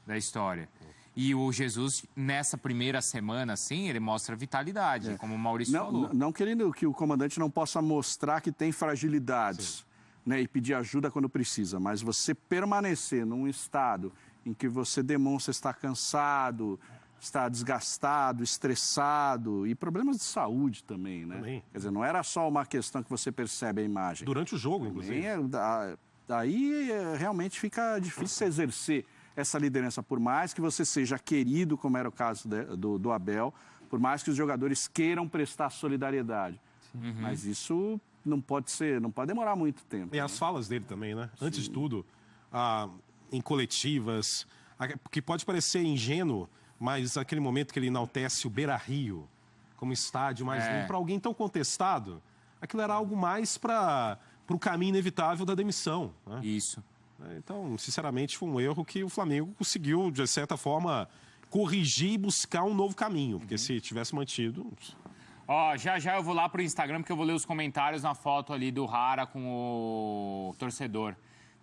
da história. E o Jesus, nessa primeira semana, assim, ele mostra vitalidade, como o Maurício falou. Não querendo que o comandante não possa mostrar que tem fragilidades, né, e pedir ajuda quando precisa, mas você permanecer num estado em que você demonstra estar cansado, está desgastado, estressado e problemas de saúde também, né? Quer dizer, não era só uma questão que você percebe a imagem. Durante o jogo, inclusive. Daí realmente fica difícil você exercer essa liderança, por mais que você seja querido, como era o caso do Abel, por mais que os jogadores queiram prestar solidariedade. Mas isso não pode demorar muito tempo. E as falas dele também, né? Sim. Antes de tudo, em coletivas, que pode parecer ingênuo, mas aquele momento que ele enaltece o Beira-Rio como estádio mais lindo, para alguém tão contestado, aquilo era algo mais para o caminho inevitável da demissão. Né? Isso. Então, sinceramente, foi um erro que o Flamengo conseguiu, de certa forma, corrigir e buscar um novo caminho, porque se tivesse mantido... Já eu vou lá pro Instagram, porque eu vou ler os comentários na foto ali do Rara com o torcedor.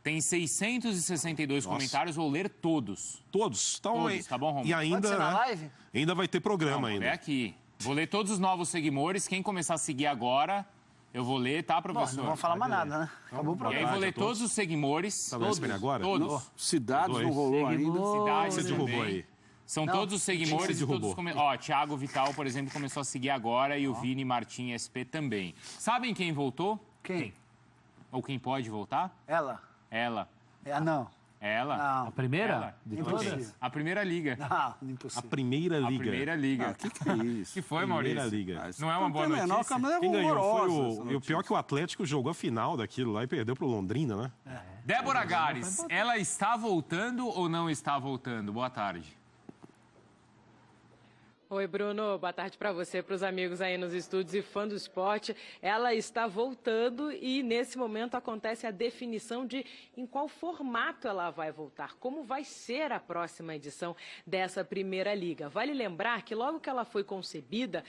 Tem 662 comentários, vou ler todos. Todos? Então, todos, tá bom, Romulo? E ainda, Pode ser na live? Ainda vai ter programa ainda. É aqui. Vou ler todos os novos seguidores. Quem começar a seguir agora, eu vou ler, tá, professor? Bom, não vamos falar mais nada, né? Acabou o E programa. aí vou ler todos os seguidores. Tá vendo agora? Todos. Cidades não rolou ainda. Cidades Você derrubou também. aí. São Não, todos os seguidores. você derrubou. Ó, Thiago Vital, por exemplo, começou a seguir agora e o Vini Martim SP também. Sabem quem voltou? Quem? Ou quem pode voltar? Ela. Ela. Não. Ela. Não. A primeira? Ela. De Impossível. todas? A primeira liga. Não, impossível. A primeira liga. A primeira liga. Que é isso? Que foi, Primeira Maurício? liga. Não é uma boa notícia? Quem ganhou foi o... E o pior é que o Atlético jogou a final daquilo lá e perdeu pro Londrina, né? Débora Gares, ela está voltando ou não está voltando? Boa tarde. Oi, Bruno. Boa tarde para você, para os amigos aí nos estúdios e fã do esporte. Ela está voltando e, nesse momento, acontece a definição de em qual formato ela vai voltar, como vai ser a próxima edição dessa Primeira Liga. Vale lembrar que, logo que ela foi concebida,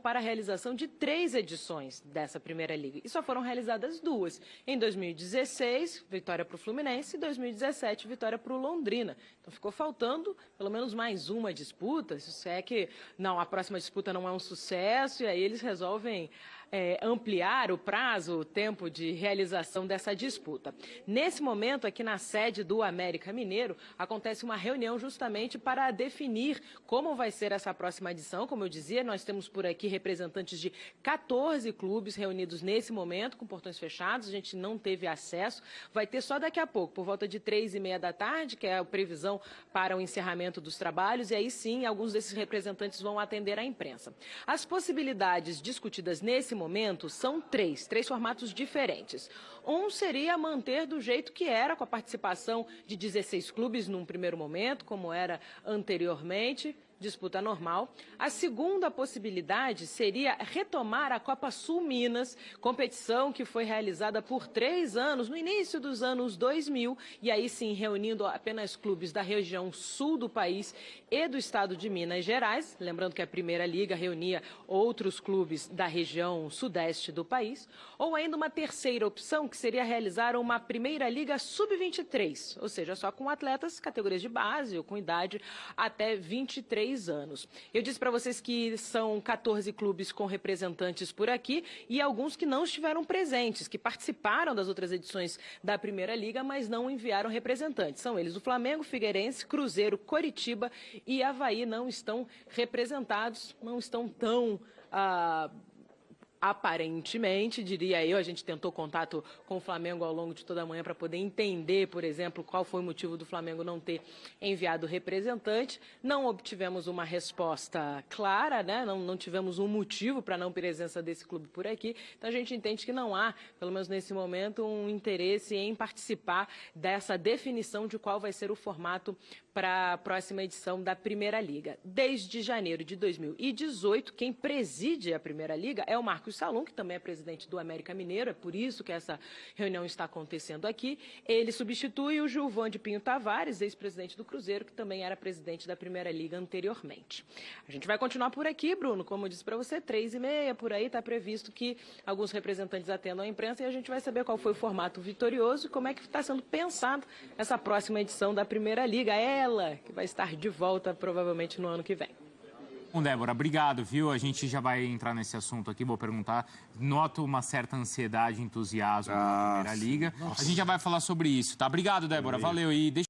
para a realização de 3 edições dessa Primeira Liga. E só foram realizadas 2. Em 2016, vitória para o Fluminense, e 2017, vitória para o Londrina. Então ficou faltando pelo menos mais uma disputa. Se é que não, a próxima disputa não é um sucesso, e aí eles resolvem ampliar o prazo, o tempo de realização dessa disputa. Nesse momento, aqui na sede do América Mineiro, acontece uma reunião justamente para definir como vai ser essa próxima edição. Como eu dizia, nós temos por aqui representantes de 14 clubes reunidos nesse momento, com portões fechados, a gente não teve acesso. Vai ter só daqui a pouco, por volta de 3h30 da tarde, que é a previsão para o encerramento dos trabalhos, e aí sim, alguns desses representantes vão atender à imprensa. As possibilidades discutidas nesse momento são 3 formatos diferentes. Um seria manter do jeito que era, com a participação de 16 clubes num primeiro momento, como era anteriormente, disputa normal. A segunda possibilidade seria retomar a Copa Sul Minas, competição que foi realizada por 3 anos, no início dos anos 2000, e aí sim reunindo apenas clubes da região sul do país e do estado de Minas Gerais, lembrando que a Primeira Liga reunia outros clubes da região sudeste do país, ou ainda uma terceira opção, que seria realizar uma Primeira Liga sub-23, ou seja, só com atletas categorias de base ou com idade até 23 anos. Eu disse para vocês que são 14 clubes com representantes por aqui e alguns que não estiveram presentes, que participaram das outras edições da Primeira Liga, mas não enviaram representantes. São eles o Flamengo, Figueirense, Cruzeiro, Coritiba e Avaí não estão representados, não estão tão... aparentemente, diria eu, a gente tentou contato com o Flamengo ao longo de toda a manhã para poder entender, por exemplo, qual foi o motivo do Flamengo não ter enviado representante. Não obtivemos uma resposta clara, né? Não tivemos um motivo para a não presença desse clube por aqui. Então a gente entende que não há, pelo menos nesse momento, um interesse em participar dessa definição de qual vai ser o formato para a próxima edição da Primeira Liga. Desde janeiro de 2018, quem preside a Primeira Liga é o Marcos Salum, que também é presidente do América Mineiro, é por isso que essa reunião está acontecendo aqui. Ele substitui o Gilvan de Pinho Tavares, ex-presidente do Cruzeiro, que também era presidente da Primeira Liga anteriormente. A gente vai continuar por aqui, Bruno, como eu disse para você, 3h30, por aí está previsto que alguns representantes atendam à imprensa e a gente vai saber qual foi o formato vitorioso e como é que está sendo pensado essa próxima edição da Primeira Liga. Ela que vai estar de volta provavelmente no ano que vem. Bom, Débora, obrigado, viu? A gente já vai entrar nesse assunto aqui, vou perguntar. Noto uma certa ansiedade e entusiasmo na Primeira Liga. A gente já vai falar sobre isso, tá? Obrigado, Débora, valeu. E deixa